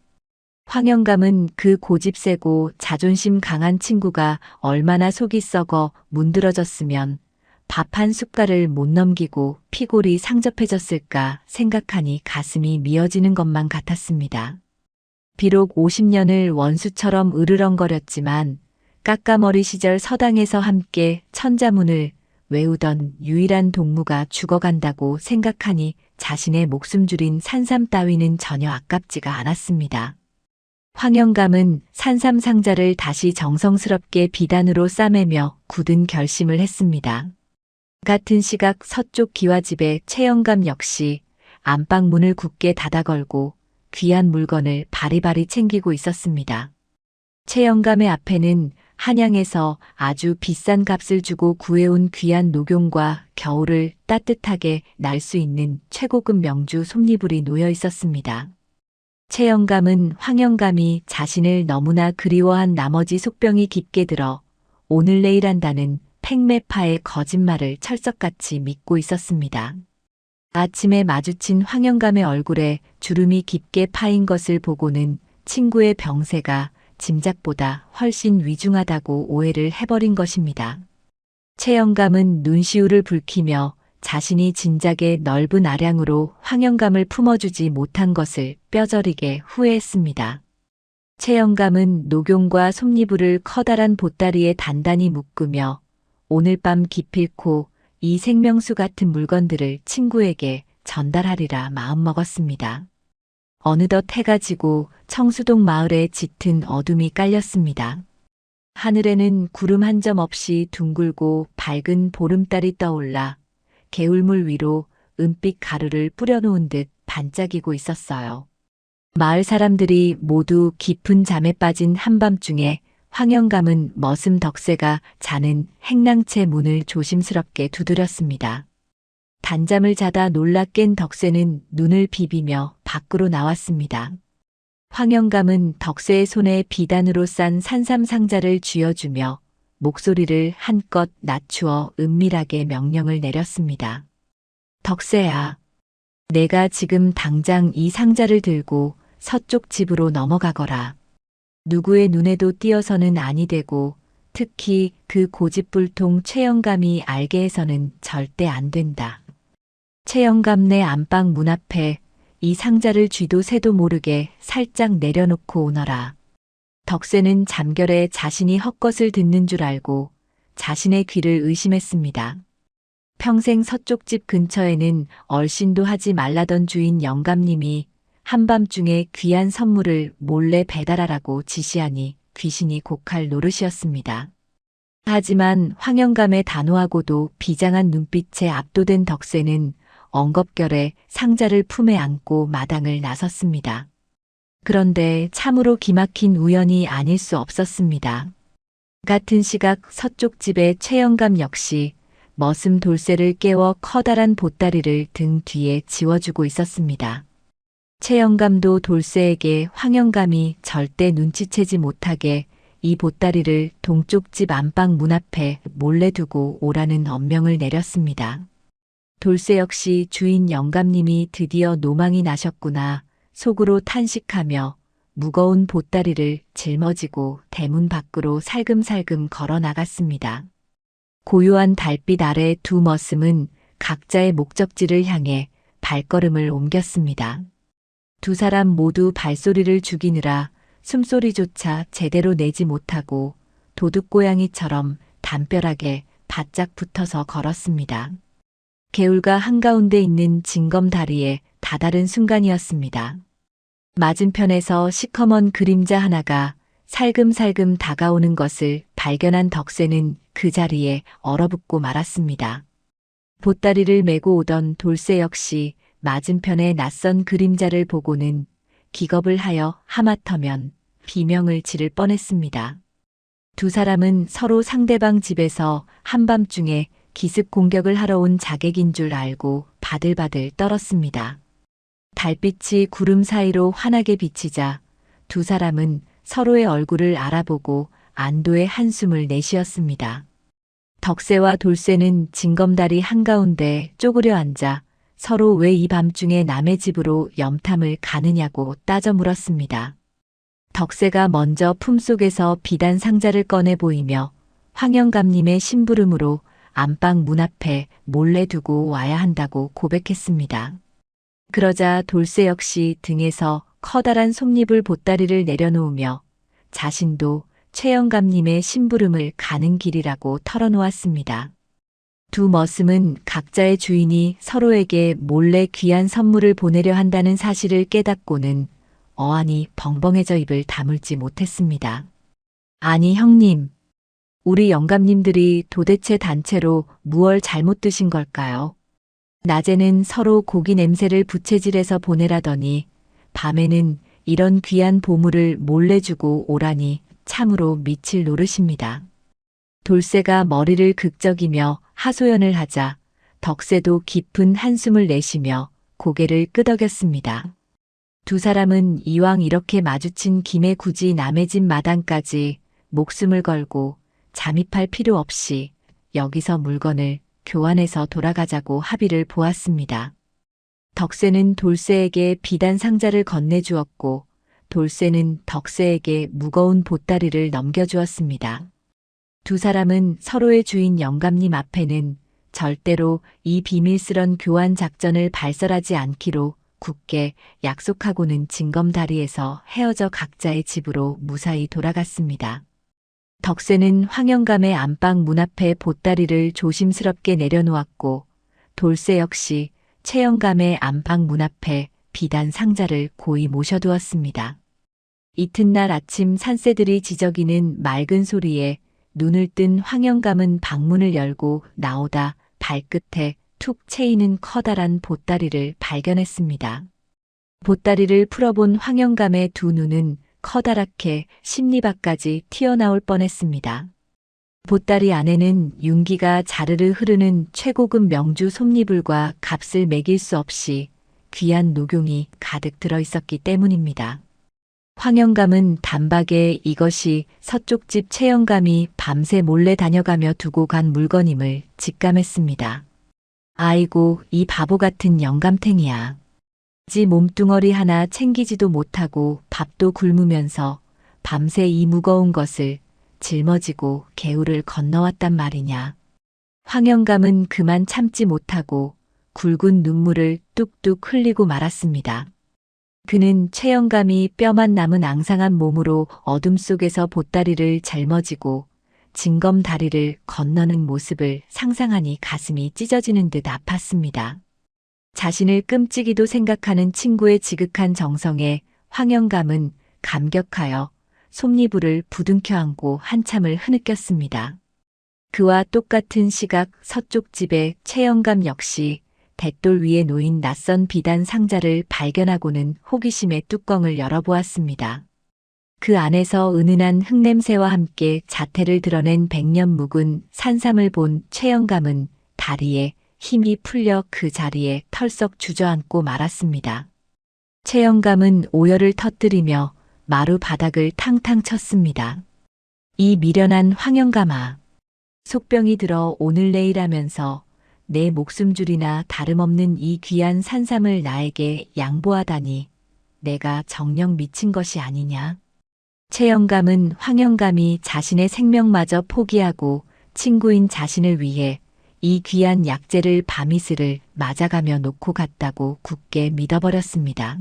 황 영감은 그 고집세고 자존심 강한 친구가 얼마나 속이 썩어 문드러졌으면 밥 한 숟갈을 못 넘기고 피골이 상접해졌을까 생각하니 가슴이 미어지는 것만 같았습니다. 비록 50년을 원수처럼 으르렁거렸지만 까까머리 시절 서당에서 함께 천자문을 외우던 유일한 동무가 죽어간다고 생각하니 자신의 목숨 줄인 산삼 따위는 전혀 아깝지가 않았습니다. 황 영감은 산삼 상자를 다시 정성스럽게 비단으로 싸매며 굳은 결심을 했습니다. 같은 시각 서쪽 기와집의 최 영감 역시 안방 문을 굳게 닫아 걸고 귀한 물건을 바리바리 챙기고 있었습니다. 최 영감의 앞에는 한양에서 아주 비싼 값을 주고 구해온 귀한 녹용과 겨울을 따뜻하게 날 수 있는 최고급 명주 솜니불이 놓여 있었습니다. 최 영감은 황 영감이 자신을 너무나 그리워한 나머지 속병이 깊게 들어 오늘 내일 한다는 팽매파의 거짓말을 철석같이 믿고 있었습니다. 아침에 마주친 황 영감의 얼굴에 주름이 깊게 파인 것을 보고는 친구의 병세가 짐작보다 훨씬 위중하다고 오해를 해버린 것입니다. 최 영감은 눈시울을 붉히며 자신이 진작에 넓은 아량으로 황 영감을 품어주지 못한 것을 뼈저리게 후회했습니다. 최 영감은 녹용과 솜니불을 커다란 보따리에 단단히 묶으며 오늘 밤 기필코 이 생명수 같은 물건들을 친구에게 전달하리라 마음먹었습니다. 어느덧 해가 지고 청수동 마을에 짙은 어둠이 깔렸습니다. 하늘에는 구름 한 점 없이 둥글고 밝은 보름달이 떠올라 개울물 위로 은빛 가루를 뿌려놓은 듯 반짝이고 있었어요. 마을 사람들이 모두 깊은 잠에 빠진 한밤중에 황 영감은 머슴 덕세가 자는 행랑채 문을 조심스럽게 두드렸습니다. 단잠을 자다 놀라 깬 덕세는 눈을 비비며 밖으로 나왔습니다. 황 영감은 덕세의 손에 비단으로 싼 산삼 상자를 쥐어주며 목소리를 한껏 낮추어 은밀하게 명령을 내렸습니다. 덕세야, 내가 지금 당장 이 상자를 들고 서쪽 집으로 넘어가거라. 누구의 눈에도 띄어서는 아니 되고 특히 그 고집불통 최 영감이 알게 해서는 절대 안 된다. 최 영감네 안방 문 앞에 이 상자를 쥐도 새도 모르게 살짝 내려놓고 오너라. 덕세는 잠결에 자신이 헛것을 듣는 줄 알고 자신의 귀를 의심했습니다. 평생 서쪽집 근처에는 얼씬도 하지 말라던 주인 영감님이 한밤중에 귀한 선물을 몰래 배달하라고 지시하니 귀신이 곡할 노릇이었습니다. 하지만 황 영감의 단호하고도 비장한 눈빛에 압도된 덕세는 엉겁결에 상자를 품에 안고 마당을 나섰습니다. 그런데 참으로 기막힌 우연이 아닐 수 없었습니다. 같은 시각 서쪽 집의 최영감 역시 머슴 돌쇠를 깨워 커다란 보따리를 등 뒤에 지워주고 있었습니다. 최영감도 돌쇠에게 황영감이 절대 눈치채지 못하게 이 보따리를 동쪽 집 안방 문 앞에 몰래 두고 오라는 엄명을 내렸습니다. 돌쇠 역시 주인 영감님이 드디어 노망이 나셨구나 속으로 탄식하며 무거운 보따리를 짊어지고 대문 밖으로 살금살금 걸어 나갔습니다. 고요한 달빛 아래 두 머슴은 각자의 목적지를 향해 발걸음을 옮겼습니다. 두 사람 모두 발소리를 죽이느라 숨소리조차 제대로 내지 못하고 도둑고양이처럼 담벼락에 바짝 붙어서 걸었습니다. 개울가 한가운데 있는 징검다리에 다다른 순간이었습니다. 맞은편에서 시커먼 그림자 하나가 살금살금 다가오는 것을 발견한 덕새는 그 자리에 얼어붙고 말았습니다. 보따리를 메고 오던 돌쇠 역시 맞은편의 낯선 그림자를 보고는 기겁을 하여 하마터면 비명을 지를 뻔했습니다. 두 사람은 서로 상대방 집에서 한밤중에 기습 공격을 하러 온 자객인 줄 알고 바들바들 떨었습니다. 달빛이 구름 사이로 환하게 비치자 두 사람은 서로의 얼굴을 알아보고 안도의 한숨을 내쉬었습니다. 덕새와 돌쇠는 징검다리 한가운데 쪼그려 앉아 서로 왜 이 밤중에 남의 집으로 염탐을 가느냐고 따져 물었습니다. 덕새가 먼저 품속에서 비단 상자를 꺼내 보이며 황영감님의 심부름으로 안방 문 앞에 몰래 두고 와야 한다고 고백했습니다. 그러자 돌쇠 역시 등에서 커다란 솜잎을 보따리를 내려놓으며 자신도 최영감님의 심부름을 가는 길이라고 털어놓았습니다. 두 머슴은 각자의 주인이 서로에게 몰래 귀한 선물을 보내려 한다는 사실을 깨닫고는 어안이 벙벙해져 입을 다물지 못했습니다. 아니 형님, 우리 영감님들이 도대체 단체로 무얼 잘못 드신 걸까요? 낮에는 서로 고기 냄새를 부채질해서 보내라더니 밤에는 이런 귀한 보물을 몰래 주고 오라니 참으로 미칠 노릇입니다. 돌쇠가 머리를 극적이며 하소연을 하자 덕새도 깊은 한숨을 내쉬며 고개를 끄덕였습니다. 두 사람은 이왕 이렇게 마주친 김에 굳이 남의 집 마당까지 목숨을 걸고 잠입할 필요 없이 여기서 물건을 교환해서 돌아가자고 합의를 보았습니다. 덕새는 돌쇠에게 비단 상자를 건네주었고 돌쇠는 덕새에게 무거운 보따리를 넘겨주었습니다. 두 사람은 서로의 주인 영감님 앞에는 절대로 이 비밀스런 교환 작전을 발설하지 않기로 굳게 약속하고는 징검다리에서 헤어져 각자의 집으로 무사히 돌아갔습니다. 덕새는 황영감의 안방 문 앞에 보따리를 조심스럽게 내려놓았고 돌쇠 역시 최영감의 안방 문 앞에 비단 상자를 고이 모셔두었습니다. 이튿날 아침 산새들이 지저귀는 맑은 소리에 눈을 뜬 황영감은 방문을 열고 나오다 발끝에 툭 채이는 커다란 보따리를 발견했습니다. 보따리를 풀어본 황영감의 두 눈은 커다랗게 심리밖까지 튀어나올 뻔했습니다. 보따리 안에는 윤기가 자르르 흐르는 최고급 명주 솜니불과 값을 매길 수 없이 귀한 녹용이 가득 들어 있었기 때문입니다. 황영감은 단박에 이것이 서쪽 집 최영감이 밤새 몰래 다녀가며 두고 간 물건임을 직감했습니다. 아이고, 이 바보 같은 영감탱이야. 지 몸뚱어리 하나 챙기지도 못하고 밥도 굶으면서 밤새 이 무거운 것을 짊어지고 개울을 건너왔단 말이냐. 황영감은 그만 참지 못하고 굵은 눈물을 뚝뚝 흘리고 말았습니다. 그는 최영감이 뼈만 남은 앙상한 몸으로 어둠 속에서 보따리를 짊어지고 징검다리를 건너는 모습을 상상하니 가슴이 찢어지는 듯 아팠습니다. 자신을 끔찍이도 생각하는 친구의 지극한 정성에 황영감은 감격하여 솜니불을 부둥켜 안고 한참을 흐느꼈습니다. 그와 똑같은 시각 서쪽 집의 최영감 역시 댓돌 위에 놓인 낯선 비단 상자를 발견하고는 호기심에 뚜껑을 열어보았습니다. 그 안에서 은은한 흙냄새와 함께 자태를 드러낸 백년 묵은 산삼을 본 최영감은 다리에 힘이 풀려 그 자리에 털썩 주저앉고 말았습니다. 최영감은 오열을 터뜨리며 마루 바닥을 탕탕 쳤습니다. 이 미련한 황영감아. 속병이 들어 오늘 내일 하면서 내 목숨줄이나 다름없는 이 귀한 산삼을 나에게 양보하다니 내가 정녕 미친 것이 아니냐. 최영감은 황영감이 자신의 생명마저 포기하고 친구인 자신을 위해 이 귀한 약재를 밤이슬을 맞아가며 놓고 갔다고 굳게 믿어버렸습니다.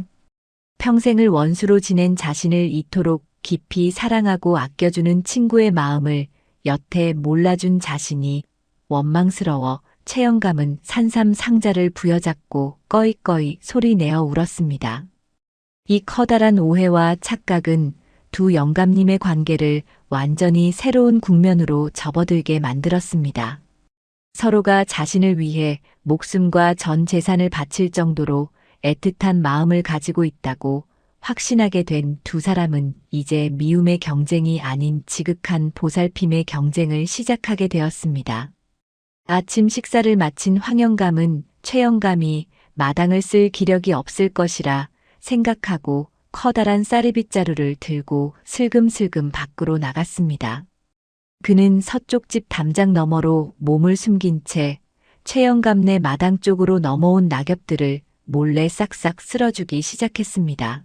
평생을 원수로 지낸 자신을 이토록 깊이 사랑하고 아껴주는 친구의 마음을 여태 몰라준 자신이 원망스러워 최영감은 산삼 상자를 부여잡고 꺼이꺼이 소리내어 울었습니다. 이 커다란 오해와 착각은 두 영감님의 관계를 완전히 새로운 국면으로 접어들게 만들었습니다. 서로가 자신을 위해 목숨과 전 재산을 바칠 정도로 애틋한 마음을 가지고 있다고 확신하게 된 두 사람은 이제 미움의 경쟁이 아닌 지극한 보살핌의 경쟁을 시작하게 되었습니다. 아침 식사를 마친 황영감은 최영감이 마당을 쓸 기력이 없을 것이라 생각하고 커다란 쌀이빗자루를 들고 슬금슬금 밖으로 나갔습니다. 그는 서쪽집 담장 너머로 몸을 숨긴 채 최영감네 마당 쪽으로 넘어온 낙엽들을 몰래 싹싹 쓸어주기 시작했습니다.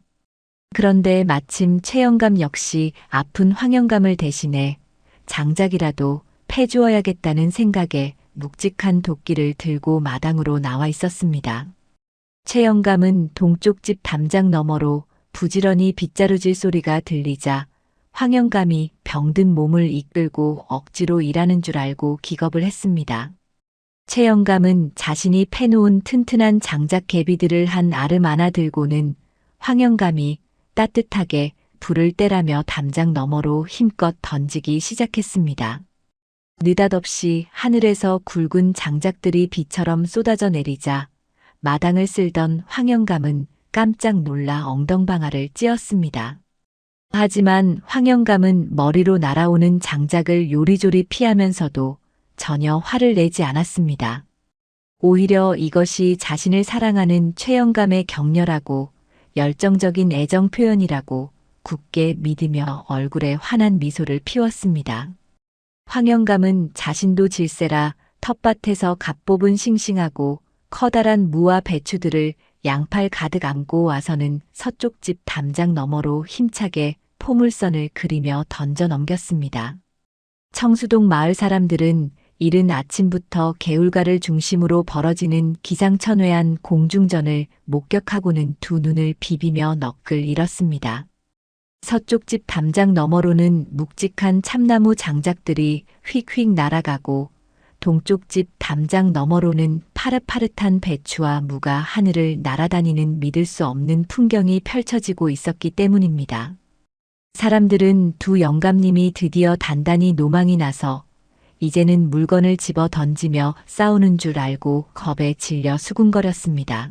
그런데 마침 최영감 역시 아픈 황영감을 대신해 장작이라도 패주어야겠다는 생각에 묵직한 도끼를 들고 마당으로 나와 있었습니다. 최영감은 동쪽집 담장 너머로 부지런히 빗자루질 소리가 들리자 황영감이 병든 몸을 이끌고 억지로 일하는 줄 알고 기겁을 했습니다. 최영감은 자신이 패놓은 튼튼한 장작 개비들을 한 아름 하나 들고는 황영감이 따뜻하게 불을 떼라며 담장 너머로 힘껏 던지기 시작했습니다. 느닷없이 하늘에서 굵은 장작들이 비처럼 쏟아져 내리자 마당을 쓸던 황영감은 깜짝 놀라 엉덩방아를 찧었습니다. 하지만 황영감은 머리로 날아오는 장작을 요리조리 피하면서도 전혀 화를 내지 않았습니다. 오히려 이것이 자신을 사랑하는 최영감의 격렬하고 열정적인 애정 표현이라고 굳게 믿으며 얼굴에 환한 미소를 피웠습니다. 황영감은 자신도 질세라 텃밭에서 갓 뽑은 싱싱하고 커다란 무와 배추들을 양팔 가득 안고 와서는 서쪽집 담장 너머로 힘차게 포물선을 그리며 던져 넘겼습니다. 청수동 마을 사람들은 이른 아침부터 개울가를 중심으로 벌어지는 기상천외한 공중전을 목격하고는 두 눈을 비비며 넋을 잃었습니다. 서쪽집 담장 너머로는 묵직한 참나무 장작들이 휙휙 날아가고 동쪽집 담장 너머로는 파릇파릇한 배추와 무가 하늘을 날아다니는 믿을 수 없는 풍경이 펼쳐지고 있었기 때문입니다. 사람들은 두 영감님이 드디어 단단히 노망이 나서 이제는 물건을 집어 던지며 싸우는 줄 알고 겁에 질려 수군거렸습니다.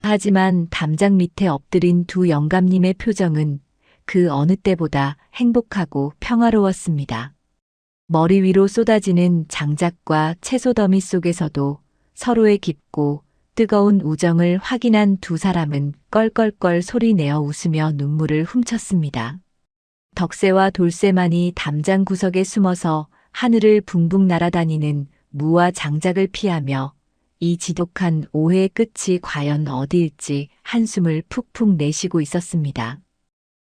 하지만 담장 밑에 엎드린 두 영감님의 표정은 그 어느 때보다 행복하고 평화로웠습니다. 머리 위로 쏟아지는 장작과 채소 더미 속에서도 서로의 깊고 뜨거운 우정을 확인한 두 사람은 껄껄껄 소리내어 웃으며 눈물을 훔쳤습니다. 덕새와 돌쇠만이 담장 구석에 숨어서 하늘을 붕붕 날아다니는 무와 장작을 피하며 이 지독한 오해의 끝이 과연 어디일지 한숨을 푹푹 내쉬고 있었습니다.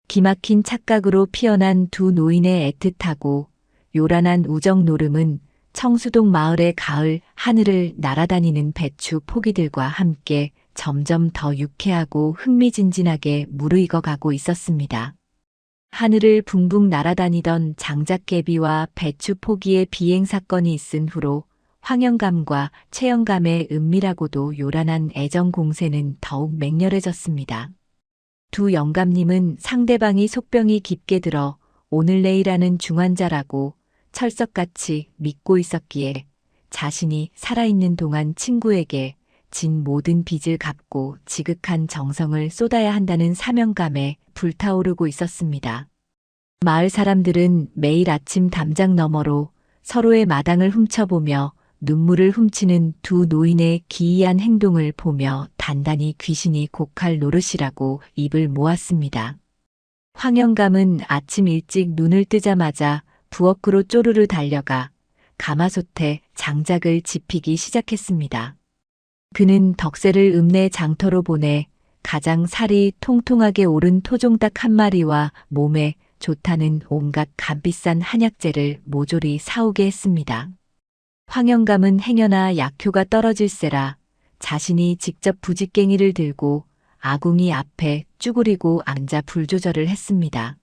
기막힌 착각으로 피어난 두 노인의 애틋하고 요란한 우정 노름은 청수동 마을의 가을 하늘을 날아다니는 배추 포기들과 함께 점점 더 유쾌하고 흥미진진하게 무르익어 가고 있었습니다. 하늘을 붕붕 날아다니던 장작개비와 배추 포기의 비행 사건이 있은 후로 황영감과 최영감의 은밀하고도 요란한 애정 공세는 더욱 맹렬해졌습니다. 두 영감님은 상대방이 속병이 깊게 들어 오늘 내일하는 중환자라고 철석같이 믿고 있었기에 자신이 살아있는 동안 친구에게 진 모든 빚을 갚고 지극한 정성을 쏟아야 한다는 사명감에 불타오르고 있었습니다. 마을 사람들은 매일 아침 담장 너머로 서로의 마당을 훔쳐보며 눈물을 훔치는 두 노인의 기이한 행동을 보며 단단히 귀신이 곡할 노릇이라고 입을 모았습니다. 황영감은 아침 일찍 눈을 뜨자마자 부엌으로 쪼르르 달려가 가마솥에 장작을 지피기 시작했습니다. 그는 덕새를 읍내 장터로 보내 가장 살이 통통하게 오른 토종닭 한 마리와 몸에 좋다는 온갖 값비싼 한약재를 모조리 사오게 했습니다. 황영감은 행여나 약효가 떨어질세라 자신이 직접 부직갱이를 들고 아궁이 앞에 쭈그리고 앉아 불조절을 했습니다.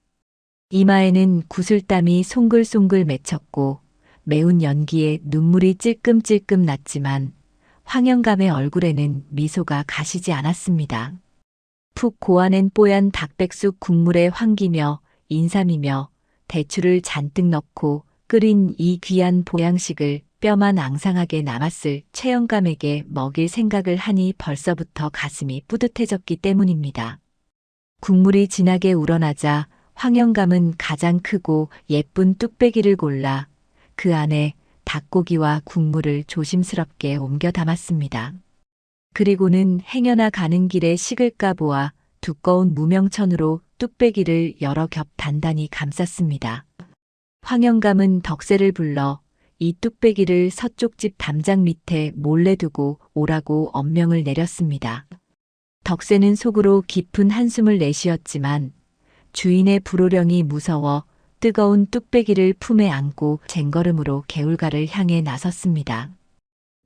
이마에는 구슬땀이 송글송글 맺혔고 매운 연기에 눈물이 찔끔찔끔 났지만 황영감의 얼굴에는 미소가 가시지 않았습니다. 푹 고아낸 뽀얀 닭백숙 국물에 황기며 인삼이며 대추를 잔뜩 넣고 끓인 이 귀한 보양식을 뼈만 앙상하게 남았을 최영감에게 먹일 생각을 하니 벌써부터 가슴이 뿌듯해졌기 때문입니다. 국물이 진하게 우러나자 황영감은 가장 크고 예쁜 뚝배기를 골라 그 안에 닭고기와 국물을 조심스럽게 옮겨 담았습니다. 그리고는 행여나 가는 길에 식을까 보아 두꺼운 무명천으로 뚝배기를 여러 겹 단단히 감쌌습니다. 황영감은 덕새를 불러 이 뚝배기를 서쪽집 담장 밑에 몰래 두고 오라고 엄명을 내렸습니다. 덕새는 속으로 깊은 한숨을 내쉬었지만 주인의 불호령이 무서워 뜨거운 뚝배기를 품에 안고 쟁걸음으로 개울가를 향해 나섰습니다.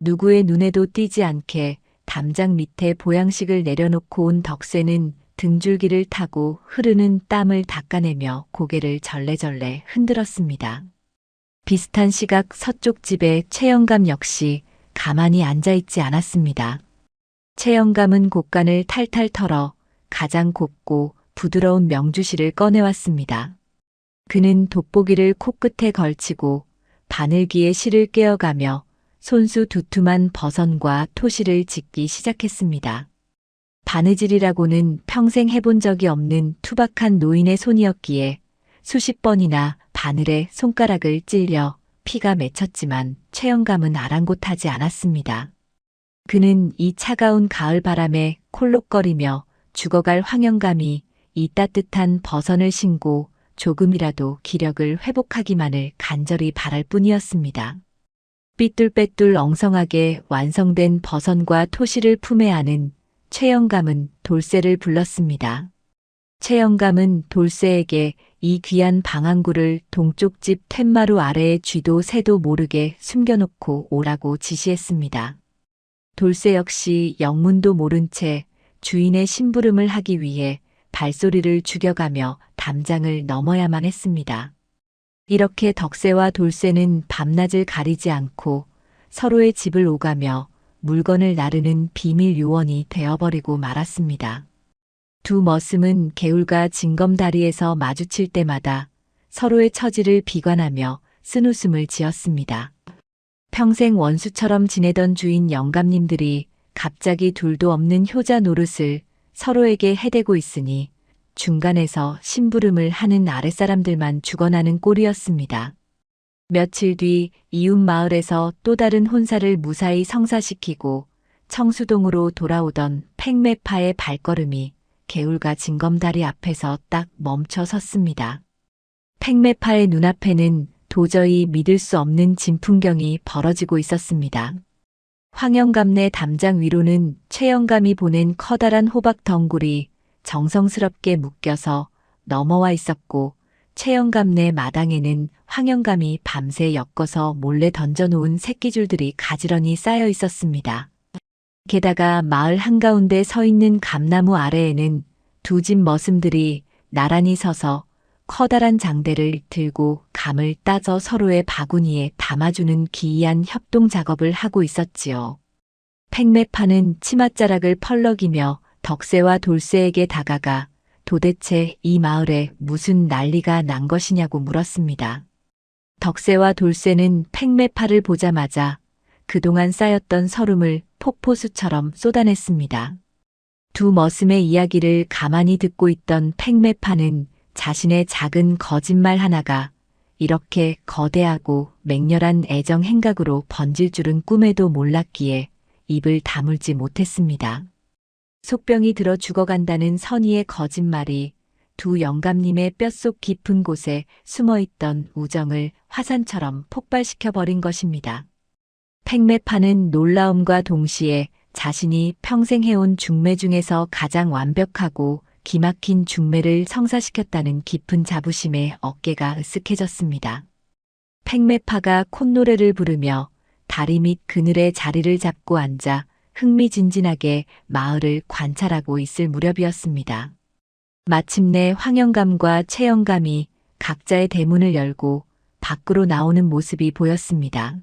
누구의 눈에도 띄지 않게 담장 밑에 보양식을 내려놓고 온 덕새는 등줄기를 타고 흐르는 땀을 닦아내며 고개를 절레절레 흔들었습니다. 비슷한 시각 서쪽 집의 최영감 역시 가만히 앉아있지 않았습니다. 최영감은 곡간을 탈탈 털어 가장 곱고 부드러운 명주실을 꺼내왔습니다. 그는 돋보기를 코끝에 걸치고 바늘귀에 실을 꿰어가며 손수 두툼한 버선과 토시를 짓기 시작했습니다. 바느질이라고는 평생 해본 적이 없는 투박한 노인의 손이었기에 수십 번이나 바늘에 손가락을 찔려 피가 맺혔지만 최영감은 아랑곳하지 않았습니다. 그는 이 차가운 가을 바람에 콜록거리며 죽어갈 황영감이 이 따뜻한 버선을 신고 조금이라도 기력을 회복하기만을 간절히 바랄 뿐이었습니다. 삐뚤빼뚤 엉성하게 완성된 버선과 토시를 품에 안은 최영감은 돌쇠를 불렀습니다. 최영감은 돌쇠에게 이 귀한 방한구를 동쪽 집 툇마루 아래에 쥐도 새도 모르게 숨겨놓고 오라고 지시했습니다. 돌쇠 역시 영문도 모른 채 주인의 심부름을 하기 위해 발소리를 죽여가며 담장을 넘어야만 했습니다. 이렇게 덕새와 돌쇠는 밤낮을 가리지 않고 서로의 집을 오가며 물건을 나르는 비밀 요원이 되어버리고 말았습니다. 두 머슴은 개울가 징검다리에서 마주칠 때마다 서로의 처지를 비관하며 쓴웃음을 지었습니다. 평생 원수처럼 지내던 주인 영감님들이 갑자기 둘도 없는 효자 노릇을 서로에게 해대고 있으니 중간에서 심부름을 하는 아랫사람들만 죽어나는 꼴이었습니다. 며칠 뒤 이웃 마을에서 또 다른 혼사를 무사히 성사시키고 청수동으로 돌아오던 팽매파의 발걸음이 개울가 징검다리 앞에서 딱 멈춰 섰습니다. 팽매파의 눈앞에는 도저히 믿을 수 없는 진풍경이 벌어지고 있었습니다. 황영감네 담장 위로는 최영감이 보낸 커다란 호박 덩굴이 정성스럽게 묶여서 넘어와 있었고 최영감네 마당에는 황영감이 밤새 엮어서 몰래 던져놓은 새끼줄들이 가지런히 쌓여 있었습니다. 게다가 마을 한가운데 서 있는 감나무 아래에는 두 집 머슴들이 나란히 서서 커다란 장대를 들고 감을 따져 서로의 바구니에 담아주는 기이한 협동 작업을 하고 있었지요. 팽매파는 치맛자락을 펄럭이며 덕새와 돌쇠에게 다가가 도대체 이 마을에 무슨 난리가 난 것이냐고 물었습니다. 덕새와 돌쇠는 팽매파를 보자마자 그동안 쌓였던 서름을 폭포수처럼 쏟아냈습니다. 두 머슴의 이야기를 가만히 듣고 있던 팽매파는 자신의 작은 거짓말 하나가 이렇게 거대하고 맹렬한 애정 행각으로 번질 줄은 꿈에도 몰랐기에 입을 다물지 못했습니다. 속병이 들어 죽어간다는 선의의 거짓말이 두 영감님의 뼛속 깊은 곳에 숨어있던 우정을 화산처럼 폭발시켜버린 것입니다. 팽매파는 놀라움과 동시에 자신이 평생 해온 중매 중에서 가장 완벽하고 기막힌 중매를 성사시켰다는 깊은 자부심에 어깨가 으쓱해졌습니다. 팽매파가 콧노래를 부르며 다리 밑 그늘에 자리를 잡고 앉아 흥미진진하게 마을을 관찰하고 있을 무렵이었습니다. 마침내 황영감과 최영감이 각자의 대문을 열고 밖으로 나오는 모습이 보였습니다.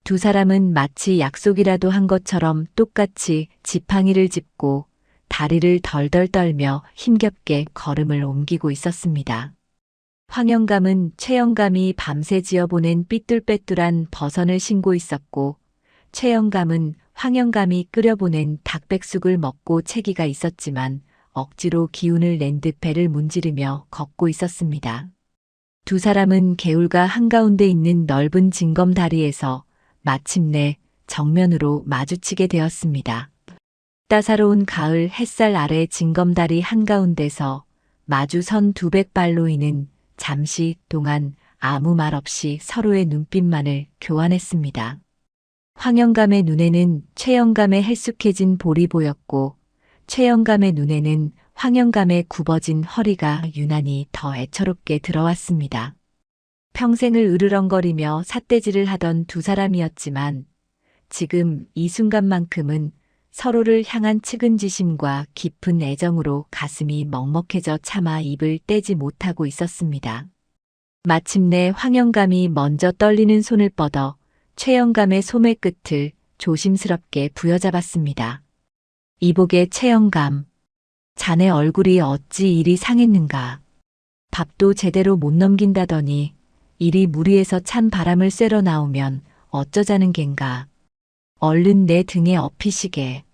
두 사람은 마치 약속이라도 한 것처럼 똑같이 지팡이를 짚고 다리를 덜덜 떨며 힘겹게 걸음을 옮기고 있었습니다. 황영감은 최영감이 밤새 지어보낸 삐뚤빼뚤한 버선을 신고 있었고, 최영감은 황영감이 끓여보낸 닭백숙을 먹고 채기가 있었지만 억지로 기운을 낸 듯 배를 문지르며 걷고 있었습니다. 두 사람은 개울가 한가운데 있는 넓은 징검다리에서 마침내 정면으로 마주치게 되었습니다. 따사로운 가을 햇살 아래 징검다리 한가운데서 마주 선 200발로인은 잠시 동안 아무 말 없이 서로의 눈빛만을 교환했습니다. 황영감의 눈에는 최영감의 헬쑥해진 볼이 보였고, 최영감의 눈에는 황영감의 굽어진 허리가 유난히 더 애처롭게 들어왔습니다. 평생을 으르렁거리며 삿대질을 하던 두 사람이었지만 지금 이 순간만큼은 서로를 향한 측은지심과 깊은 애정으로 가슴이 먹먹해져 차마 입을 떼지 못하고 있었습니다. 마침내 황영감이 먼저 떨리는 손을 뻗어 최영감의 소매 끝을 조심스럽게 부여잡았습니다. 이복의 최영감, 자네 얼굴이 어찌 이리 상했는가. 밥도 제대로 못 넘긴다더니 이리 무리해서 찬 바람을 쐬러 나오면 어쩌자는 겐가. 얼른 내 등에 업히시게.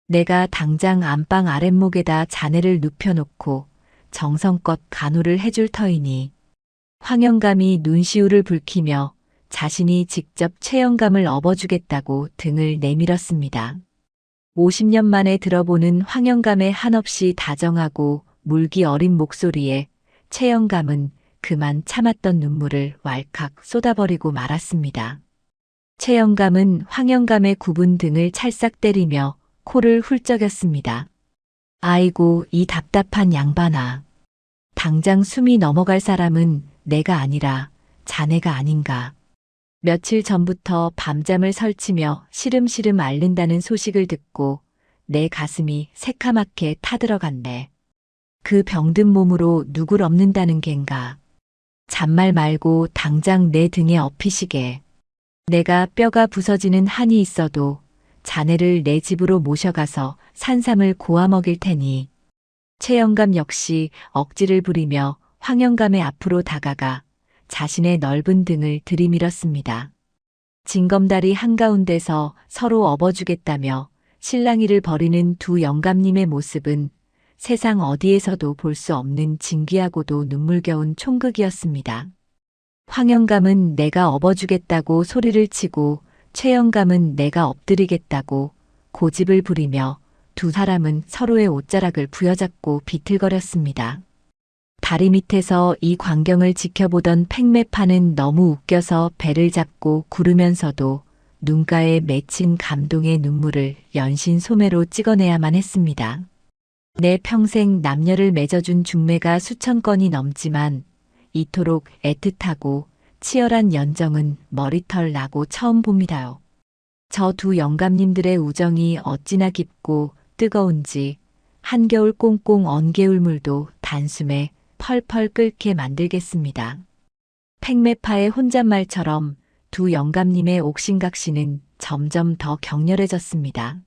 내가 당장 안방 아랫목에다 자네를 눕혀놓고 정성껏 간호를 해줄 터이니. 황영감이 눈시울을 붉히며 자신이 직접 최영감을 업어주겠다고 등을 내밀었습니다. 50년 만에 들어보는 황영감의 한없이 다정하고 물기 어린 목소리에 최영감은 그만 참았던 눈물을 왈칵 쏟아버리고 말았습니다. 최영감은 황영감의 굽은 등을 찰싹 때리며 코를 훌쩍였습니다. 아이고, 이 답답한 양반아. 당장 숨이 넘어갈 사람은 내가 아니라 자네가 아닌가. 며칠 전부터 밤잠을 설치며 시름시름 앓는다는 소식을 듣고 내 가슴이 새카맣게 타들어갔네. 그 병든 몸으로 누굴 업는다는 겐가. 잔말 말고 당장 내 등에 업히시게. 내가 뼈가 부서지는 한이 있어도 자네를 내 집으로 모셔가서 산삼을 고아 먹일 테니. 최영감 역시 억지를 부리며 황영감의 앞으로 다가가 자신의 넓은 등을 들이밀었습니다. 징검다리 한가운데서 서로 업어주겠다며 실랑이를 벌이는 두 영감님의 모습은 세상 어디에서도 볼 수 없는 진귀하고도 눈물겨운 총극이었습니다. 황영감은 내가 업어주겠다고 소리를 치고 최영감은 내가 엎드리겠다고 고집을 부리며 두 사람은 서로의 옷자락을 부여잡고 비틀거렸습니다. 다리 밑에서 이 광경을 지켜보던 팽매파는 너무 웃겨서 배를 잡고 구르면서도 눈가에 맺힌 감동의 눈물을 연신 소매로 찍어내야만 했습니다. 내 평생 남녀를 맺어준 중매가 수천 건이 넘지만 이토록 애틋하고 치열한 연정은 머리털 나고 처음 봅니다요. 저 두 영감님들의 우정이 어찌나 깊고 뜨거운지 한겨울 꽁꽁 언 개울물도 단숨에 펄펄 끓게 만들겠습니다. 팽매파의 혼잣말처럼 두 영감님의 옥신각신은 점점 더 격렬해졌습니다.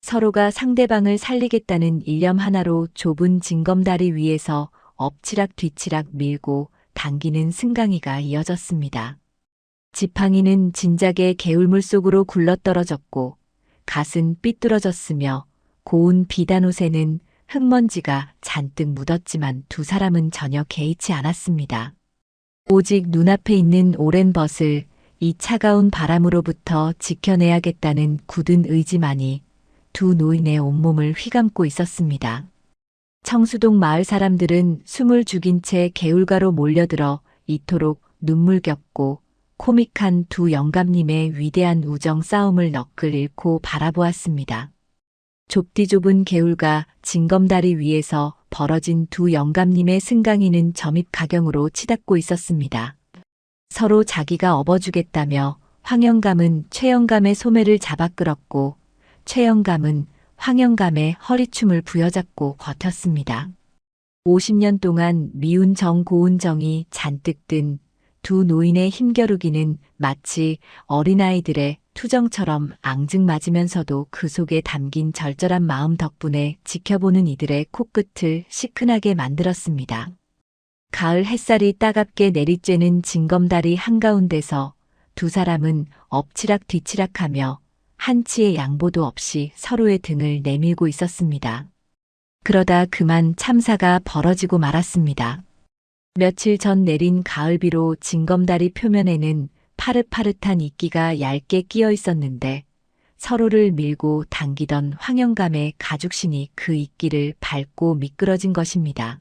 서로가 상대방을 살리겠다는 일념 하나로 좁은 징검다리 위에서 엎치락 뒤치락 밀고 당기는 승강이가 이어졌습니다. 지팡이는 진작에 개울물 속으로 굴러떨어졌고 갓은 삐뚤어졌으며 고운 비단옷에는 흙먼지가 잔뜩 묻었지만 두 사람은 전혀 개의치 않았습니다. 오직 눈앞에 있는 오랜 벗을 이 차가운 바람으로부터 지켜내야겠다는 굳은 의지만이 두 노인의 온몸을 휘감고 있었습니다. 청수동 마을 사람들은 숨을 죽인 채 개울가로 몰려들어 이토록 눈물겹고 코믹한 두 영감님의 위대한 우정 싸움을 넋을 잃고 바라보았습니다. 좁디좁은 개울가 징검다리 위에서 벌어진 두 영감님의 승강이는 점입가경으로 치닫고 있었습니다. 서로 자기가 업어주겠다며 황영감은 최영감의 소매를 잡아 끌었고 최영감은 황영감의 허리춤을 부여잡고 버텼습니다. 50년 동안 미운 정 고운 정이 잔뜩 든 두 노인의 힘겨루기는 마치 어린아이들의 투정처럼 앙증맞으면서도 그 속에 담긴 절절한 마음 덕분에 지켜보는 이들의 코끝을 시큰하게 만들었습니다. 가을 햇살이 따갑게 내리쬐는 징검다리 한가운데서 두 사람은 엎치락 뒤치락하며 한치의 양보도 없이 서로의 등을 내밀고 있었습니다. 그러다 그만 참사가 벌어지고 말았습니다. 며칠 전 내린 가을비로 징검다리 표면에는 파릇파릇한 이끼가 얇게 끼어 있었는데 서로를 밀고 당기던 황영감의 가죽신이 그 이끼를 밟고 미끄러진 것입니다.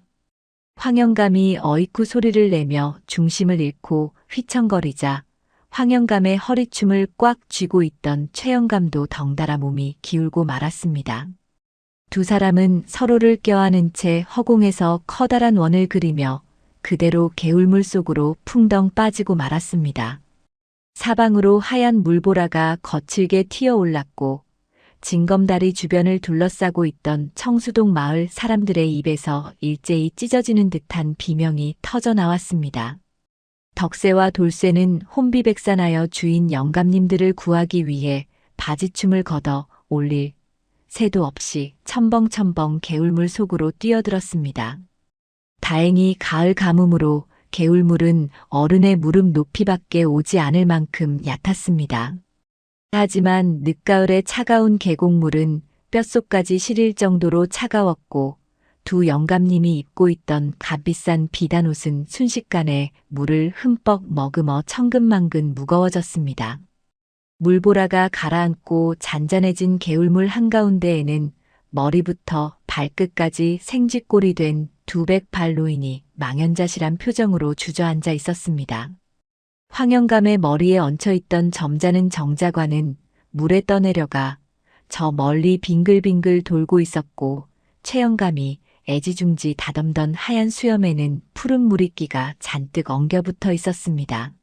황영감이 어이쿠 소리를 내며 중심을 잃고 휘청거리자 황영감의 허리춤을 꽉 쥐고 있던 최영감도 덩달아 몸이 기울고 말았습니다. 두 사람은 서로를 껴안은 채 허공에서 커다란 원을 그리며 그대로 개울물 속으로 풍덩 빠지고 말았습니다. 사방으로 하얀 물보라가 거칠게 튀어올랐고 징검다리 주변을 둘러싸고 있던 청수동 마을 사람들의 입에서 일제히 찢어지는 듯한 비명이 터져 나왔습니다. 덕새와 돌쇠는 혼비백산하여 주인 영감님들을 구하기 위해 바지춤을 걷어 올릴 새도 없이 첨벙첨벙 개울물 속으로 뛰어들었습니다. 다행히 가을 가뭄으로 개울물은 어른의 무릎 높이밖에 오지 않을 만큼 얕았습니다. 하지만 늦가을의 차가운 계곡물은 뼛속까지 시릴 정도로 차가웠고 두 영감님이 입고 있던 값비싼 비단옷은 순식간에 물을 흠뻑 머금어 천근만근 무거워졌습니다. 물보라가 가라앉고 잔잔해진 개울물 한가운데에는 머리부터 발끝까지 생쥐꼴이 된 두백8 노인이 망연자실한 표정으로 주저앉아 있었습니다. 황영감의 머리에 얹혀있던 점잖은 정자관은 물에 떠내려가 저 멀리 빙글빙글 돌고 있었고 최영감이 애지중지 다듬던 하얀 수염에는 푸른 물이끼가 잔뜩 엉겨붙어 있었습니다.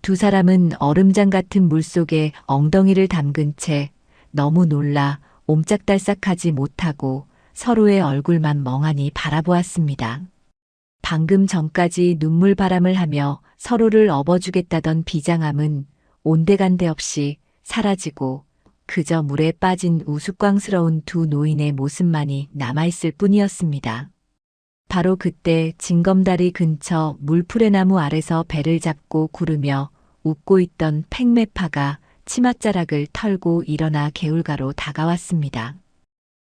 두 사람은 얼음장 같은 물속에 엉덩이를 담근 채 너무 놀라 옴짝달싹하지 못하고 서로의 얼굴만 멍하니 바라보았습니다. 방금 전까지 눈물바람을 하며 서로를 업어주겠다던 비장함은 온데간데 없이 사라지고 그저 물에 빠진 우스꽝스러운 두 노인의 모습만이 남아있을 뿐이었습니다. 바로 그때 징검다리 근처 물풀의나무 아래서 배를 잡고 구르며 웃고 있던 팽매파가 치맛자락을 털고 일어나 개울가로 다가왔습니다.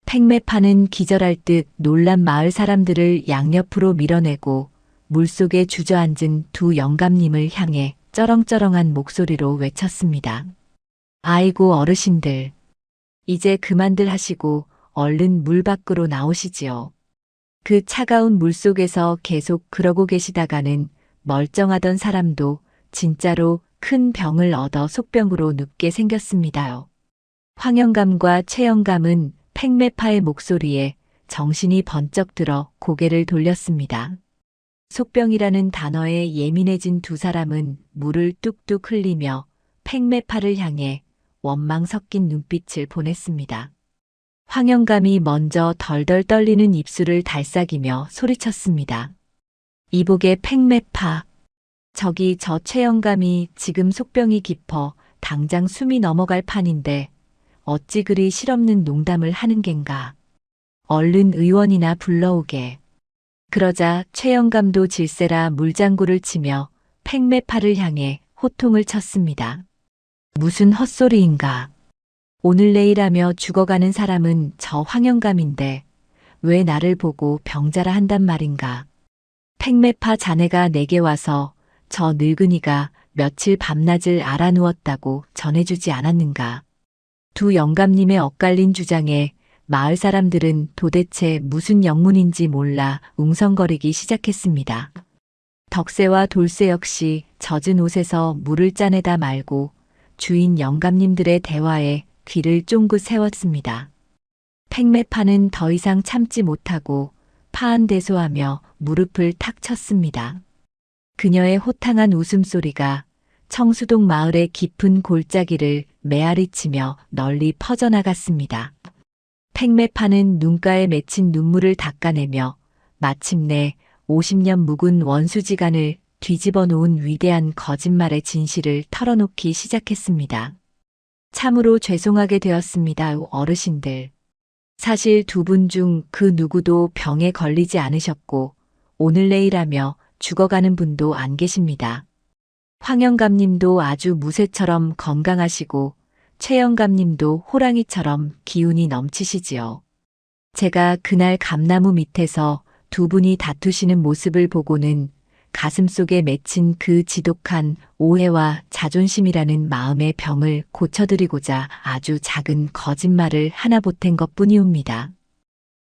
팽매파는 기절할 듯 놀란 마을 사람들을 양옆으로 밀어내고 물속에 주저앉은 두 영감님을 향해 쩌렁쩌렁한 목소리로 외쳤습니다. 아이고 어르신들, 이제 그만들 하시고 얼른 물 밖으로 나오시지요. 그 차가운 물속에서 계속 그러고 계시다가는 멀쩡하던 사람도 진짜로 큰 병을 얻어 속병으로 눕게 생겼습니다요. 황영감과 최영감은 팽매파의 목소리에 정신이 번쩍 들어 고개를 돌렸습니다. 속병이라는 단어에 예민해진 두 사람은 물을 뚝뚝 흘리며 팽매파를 향해 원망 섞인 눈빛을 보냈습니다. 황영감이 먼저 덜덜 떨리는 입술을 달싹이며 소리쳤습니다. 이복의 팽매파. 저기 저 최영감이 지금 속병이 깊어 당장 숨이 넘어갈 판인데 어찌 그리 실없는 농담을 하는 겐가. 얼른 의원이나 불러오게. 그러자 최영감도 질세라 물장구를 치며 팽매파를 향해 호통을 쳤습니다. 무슨 헛소리인가. 오늘 내일 하며 죽어가는 사람은 저 황영감인데 왜 나를 보고 병자라 한단 말인가. 팽매파 자네가 내게 와서 저 늙은이가 며칠 밤낮을 알아누웠다고 전해주지 않았는가. 두 영감님의 엇갈린 주장에 마을 사람들은 도대체 무슨 영문인지 몰라 웅성거리기 시작했습니다. 덕새와 돌쇠 역시 젖은 옷에서 물을 짜내다 말고 주인 영감님들의 대화에 귀를 쫑긋 세웠습니다. 팽매파는 더 이상 참지 못하고 파한대소하며 무릎을 탁 쳤습니다. 그녀의 호탕한 웃음소리가 청수동 마을의 깊은 골짜기를 메아리치며 널리 퍼져나갔습니다. 팽매파는 눈가에 맺힌 눈물을 닦아내며 마침내 50년 묵은 원수지간을 뒤집어 놓은 위대한 거짓말의 진실을 털어놓기 시작했습니다. 참으로 죄송하게 되었습니다, 어르신들. 사실 두 분 중 그 누구도 병에 걸리지 않으셨고 오늘 내일하며 죽어가는 분도 안 계십니다. 황 영감님도 아주 무쇠처럼 건강하시고 최 영감님도 호랑이처럼 기운이 넘치시지요. 제가 그날 감나무 밑에서 두 분이 다투시는 모습을 보고는 가슴속에 맺힌 그 지독한 오해와 자존심이라는 마음의 병을 고쳐드리고자 아주 작은 거짓말을 하나 보탠 것뿐이옵니다.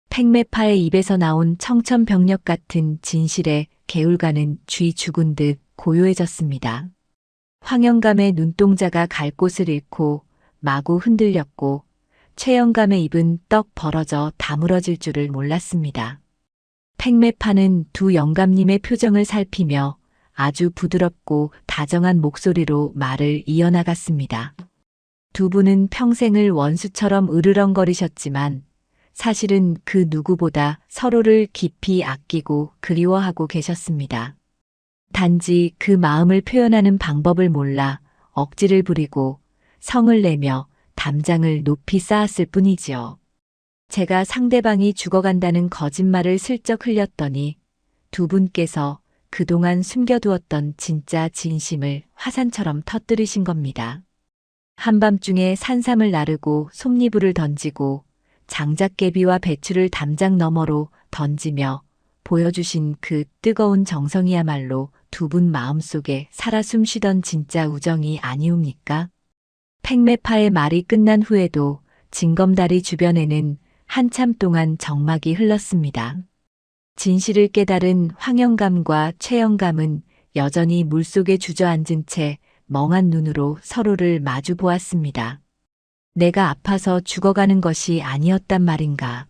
팽매파의 입에서 나온 청천벽력 같은 진실에 개울가는 쥐 죽은 듯 고요해졌습니다. 황영감의 눈동자가 갈 곳을 잃고 마구 흔들렸고 최영감의 입은 떡 벌어져 다물어질 줄을 몰랐습니다. 팽매파는 두 영감님의 표정을 살피며 아주 부드럽고 다정한 목소리로 말을 이어나갔습니다. 두 분은 평생을 원수처럼 으르렁거리셨지만 사실은 그 누구보다 서로를 깊이 아끼고 그리워하고 계셨습니다. 단지 그 마음을 표현하는 방법을 몰라 억지를 부리고 성을 내며 담장을 높이 쌓았을 뿐이지요. 제가 상대방이 죽어간다는 거짓말을 슬쩍 흘렸더니 두 분께서 그동안 숨겨두었던 진짜 진심을 화산처럼 터뜨리신 겁니다. 한밤중에 산삼을 나르고 솜니부를 던지고 장작개비와 배추를 담장 너머로 던지며 보여주신 그 뜨거운 정성이야말로 두 분 마음속에 살아 숨쉬던 진짜 우정이 아니옵니까? 팽매파의 말이 끝난 후에도 징검다리 주변에는 한참 동안 정막이 흘렀습니다. 진실을 깨달은 황영감과 최영감은 여전히 물속에 주저앉은 채 멍한 눈으로 서로를 마주 보았습니다. 내가 아파서 죽어가는 것이 아니었단 말인가.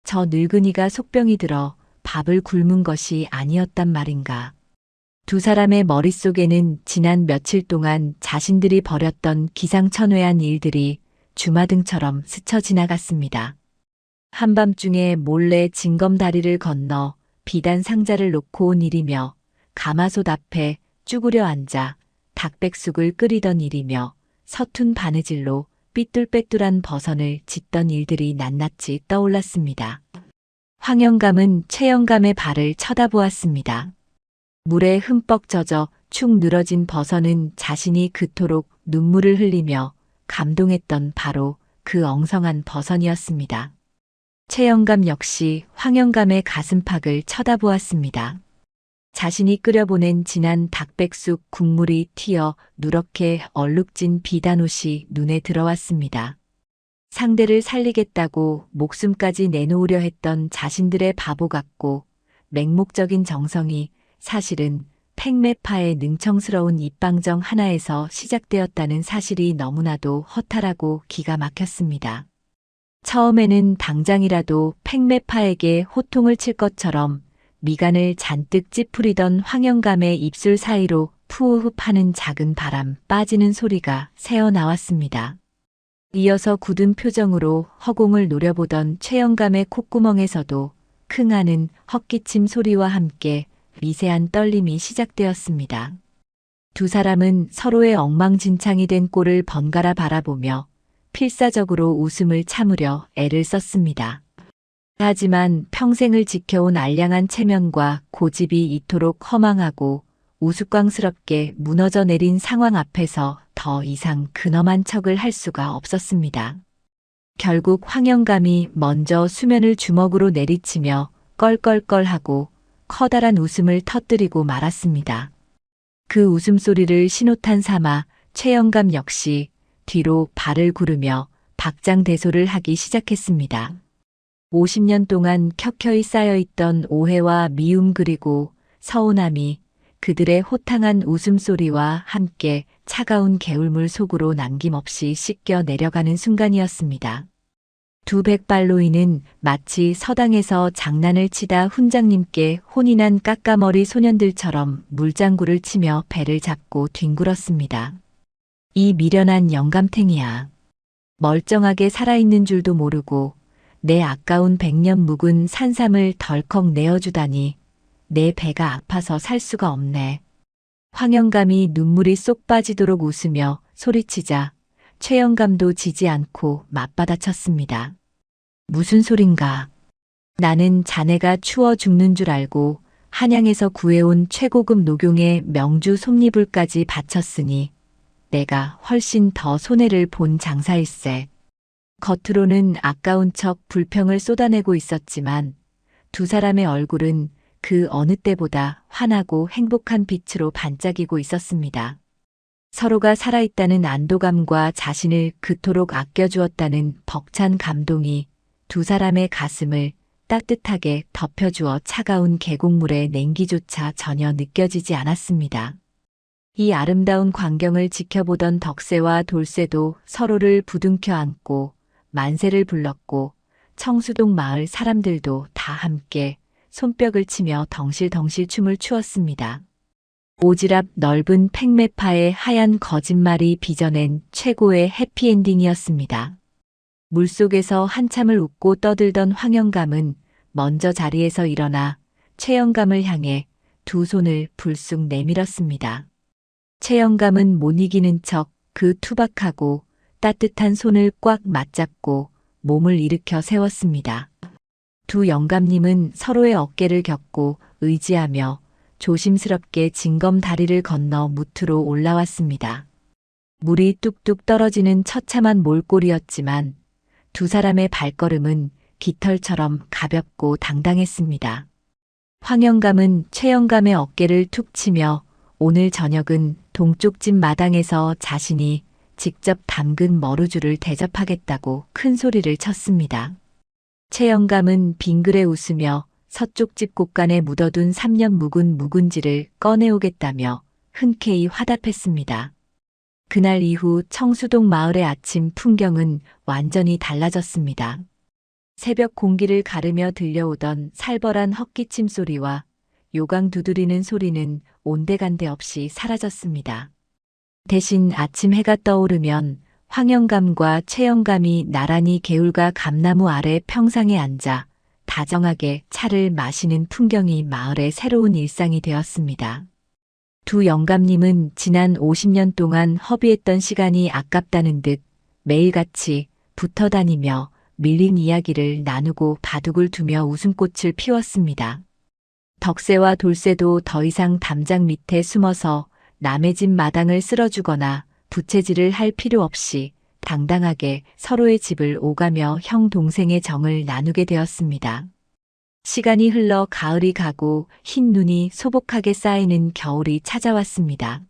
저 늙은이가 속병이 들어 밥을 굶은 것이 아니었단 말인가. 두 사람의 머릿속에는 지난 며칠 동안 자신들이 벌였던 기상천외한 일들이 주마등처럼 스쳐 지나갔습니다. 한밤중에 몰래 징검다리를 건너 비단 상자를 놓고 온 일이며 가마솥 앞에 쭈그려 앉아 닭백숙을 끓이던 일이며 서툰 바느질로 삐뚤빼뚤한 버선을 짓던 일들이 낱낱이 떠올랐습니다. 황영감은 최영감의 발을 쳐다보았습니다. 물에 흠뻑 젖어 축 늘어진 버선은 자신이 그토록 눈물을 흘리며 감동했던 바로 그 엉성한 버선이었습니다. 최영감 역시 황영감의 가슴팍을 쳐다보았습니다. 자신이 끓여보낸 진한 닭백숙 국물이 튀어 누렇게 얼룩진 비단옷이 눈에 들어왔습니다. 상대를 살리겠다고 목숨까지 내놓으려 했던 자신들의 바보 같고 맹목적인 정성이 사실은 팽매파의 능청스러운 입방정 하나에서 시작되었다는 사실이 너무나도 허탈하고 기가 막혔습니다. 처음에는 당장이라도 팽매파에게 호통을 칠 것처럼 미간을 잔뜩 찌푸리던 황영감의 입술 사이로 푸우흡 하는 작은 바람 빠지는 소리가 새어나왔습니다. 이어서 굳은 표정으로 허공을 노려보던 최영감의 콧구멍에서도 킁하는 헛기침 소리와 함께 미세한 떨림이 시작되었습니다. 두 사람은 서로의 엉망진창이 된 꼴을 번갈아 바라보며 필사적으로 웃음을 참으려 애를 썼습니다. 하지만 평생을 지켜온 알량한 체면과 고집이 이토록 허망하고 우스꽝스럽게 무너져 내린 상황 앞에서 더 이상 근엄한 척을 할 수가 없었습니다. 결국 황영감이 먼저 수면을 주먹으로 내리치며 껄껄껄하고 커다란 웃음을 터뜨리고 말았습니다. 그 웃음소리를 신호탄 삼아 최영감 역시 뒤로 발을 구르며 박장대소를 하기 시작했습니다. 50년 동안 켜켜이 쌓여있던 오해와 미움 그리고 서운함이 그들의 호탕한 웃음소리와 함께 차가운 개울물 속으로 남김없이 씻겨 내려가는 순간이었습니다. 두 백발로인은 마치 서당에서 장난을 치다 훈장님께 혼이 난 까까머리 소년들처럼 물장구를 치며 배를 잡고 뒹굴었습니다. 이 미련한 영감탱이야. 멀쩡하게 살아있는 줄도 모르고 내 아까운 100년 묵은 산삼을 덜컥 내어주다니 내 배가 아파서 살 수가 없네. 황영감이 눈물이 쏙 빠지도록 웃으며 소리치자 최영감도 지지 않고 맞받아쳤습니다. 무슨 소린가. 나는 자네가 추워 죽는 줄 알고 한양에서 구해온 최고급 녹용의 명주 솜니불까지 바쳤으니 내가 훨씬 더 손해를 본 장사일세. 겉으로는 아까운 척 불평을 쏟아내고 있었지만 두 사람의 얼굴은 그 어느 때보다 환하고 행복한 빛으로 반짝이고 있었습니다. 서로가 살아있다는 안도감과 자신을 그토록 아껴주었다는 벅찬 감동이 두 사람의 가슴을 따뜻하게 덮여주어 차가운 계곡물의 냉기조차 전혀 느껴지지 않았습니다. 이 아름다운 광경을 지켜보던 덕새와 돌쇠도 서로를 부둥켜 안고 만세를 불렀고 청수동 마을 사람들도 다 함께 손뼉을 치며 덩실덩실 춤을 추었습니다. 오지랖 넓은 팽매파의 하얀 거짓말이 빚어낸 최고의 해피엔딩이었습니다. 물속에서 한참을 웃고 떠들던 황영감은 먼저 자리에서 일어나 최영감을 향해 두 손을 불쑥 내밀었습니다. 최영감은 못 이기는 척 그 투박하고 따뜻한 손을 꽉 맞잡고 몸을 일으켜 세웠습니다. 두 영감님은 서로의 어깨를 겹고 의지하며 조심스럽게 징검 다리를 건너 무트로 올라왔습니다. 물이 뚝뚝 떨어지는 처참한 몰골이었지만 두 사람의 발걸음은 깃털처럼 가볍고 당당했습니다. 황영감은 최영감의 어깨를 툭 치며 오늘 저녁은 동쪽 집 마당에서 자신이 직접 담근 머루주를 대접하겠다고 큰 소리를 쳤습니다. 최영감은 빙그레 웃으며 서쪽 집 곳간에 묻어둔 3년 묵은 묵은지를 꺼내오겠다며 흔쾌히 화답했습니다. 그날 이후 청수동 마을의 아침 풍경은 완전히 달라졌습니다. 새벽 공기를 가르며 들려오던 살벌한 헛기침 소리와 요강 두드리는 소리는 온데간데 없이 사라졌습니다. 대신 아침 해가 떠오르면 황영감과 최영감이 나란히 개울가 감나무 아래 평상에 앉아 다정하게 차를 마시는 풍경이 마을의 새로운 일상이 되었습니다. 두 영감님은 지난 50년 동안 허비했던 시간이 아깝다는 듯 매일같이 붙어 다니며 밀린 이야기를 나누고 바둑을 두며 웃음꽃을 피웠습니다. 덕새와 돌쇠도 더 이상 담장 밑에 숨어서 남의 집 마당을 쓸어주거나 부채질을 할 필요 없이 당당하게 서로의 집을 오가며 형 동생의 정을 나누게 되었습니다. 시간이 흘러 가을이 가고 흰 눈이 소복하게 쌓이는 겨울이 찾아왔습니다.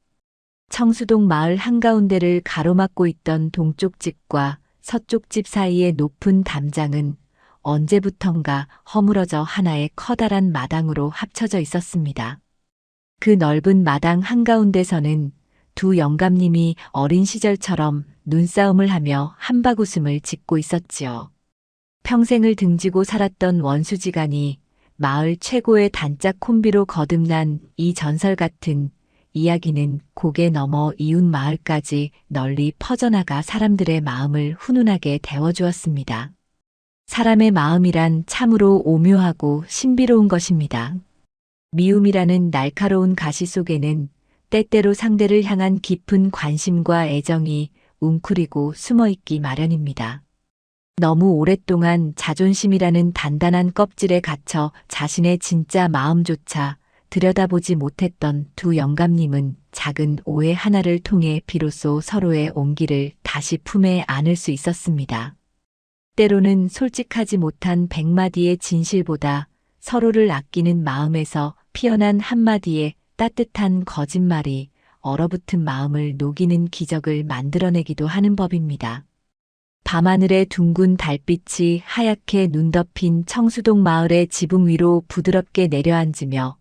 청수동 마을 한가운데를 가로막고 있던 동쪽 집과 서쪽 집 사이의 높은 담장은 언제부턴가 허물어져 하나의 커다란 마당으로 합쳐져 있었습니다. 그 넓은 마당 한가운데서는 두 영감님이 어린 시절처럼 눈싸움을 하며 한바구음을 짓고 있었지요. 평생을 등지고 살았던 원수지간이 마을 최고의 단짝 콤비로 거듭난 이 전설 같은 이야기는 고개 넘어 이웃 마을까지 널리 퍼져나가 사람들의 마음을 훈훈하게 데워주었습니다. 사람의 마음이란 참으로 오묘하고 신비로운 것입니다. 미움이라는 날카로운 가시 속에는 때때로 상대를 향한 깊은 관심과 애정이 웅크리고 숨어있기 마련입니다. 너무 오랫동안 자존심이라는 단단한 껍질에 갇혀 자신의 진짜 마음조차 들여다보지 못했던 두 영감님은 작은 오해 하나를 통해 비로소 서로의 온기를 다시 품에 안을 수 있었습니다. 때로는 솔직하지 못한 100마디의 진실보다 서로를 아끼는 마음에서 피어난 한마디의 따뜻한 거짓말이 얼어붙은 마음을 녹이는 기적을 만들어내기도 하는 법입니다. 밤하늘의 둥근 달빛이 하얗게 눈 덮인 청수동 마을의 지붕 위로 부드럽게 내려앉으며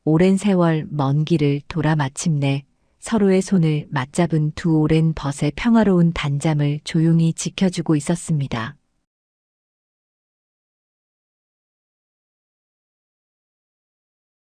오랜 세월 먼 길을 돌아 마침내 서로의 손을 맞잡은 두 오랜 벗의 평화로운 단잠을 조용히 지켜주고 있었습니다.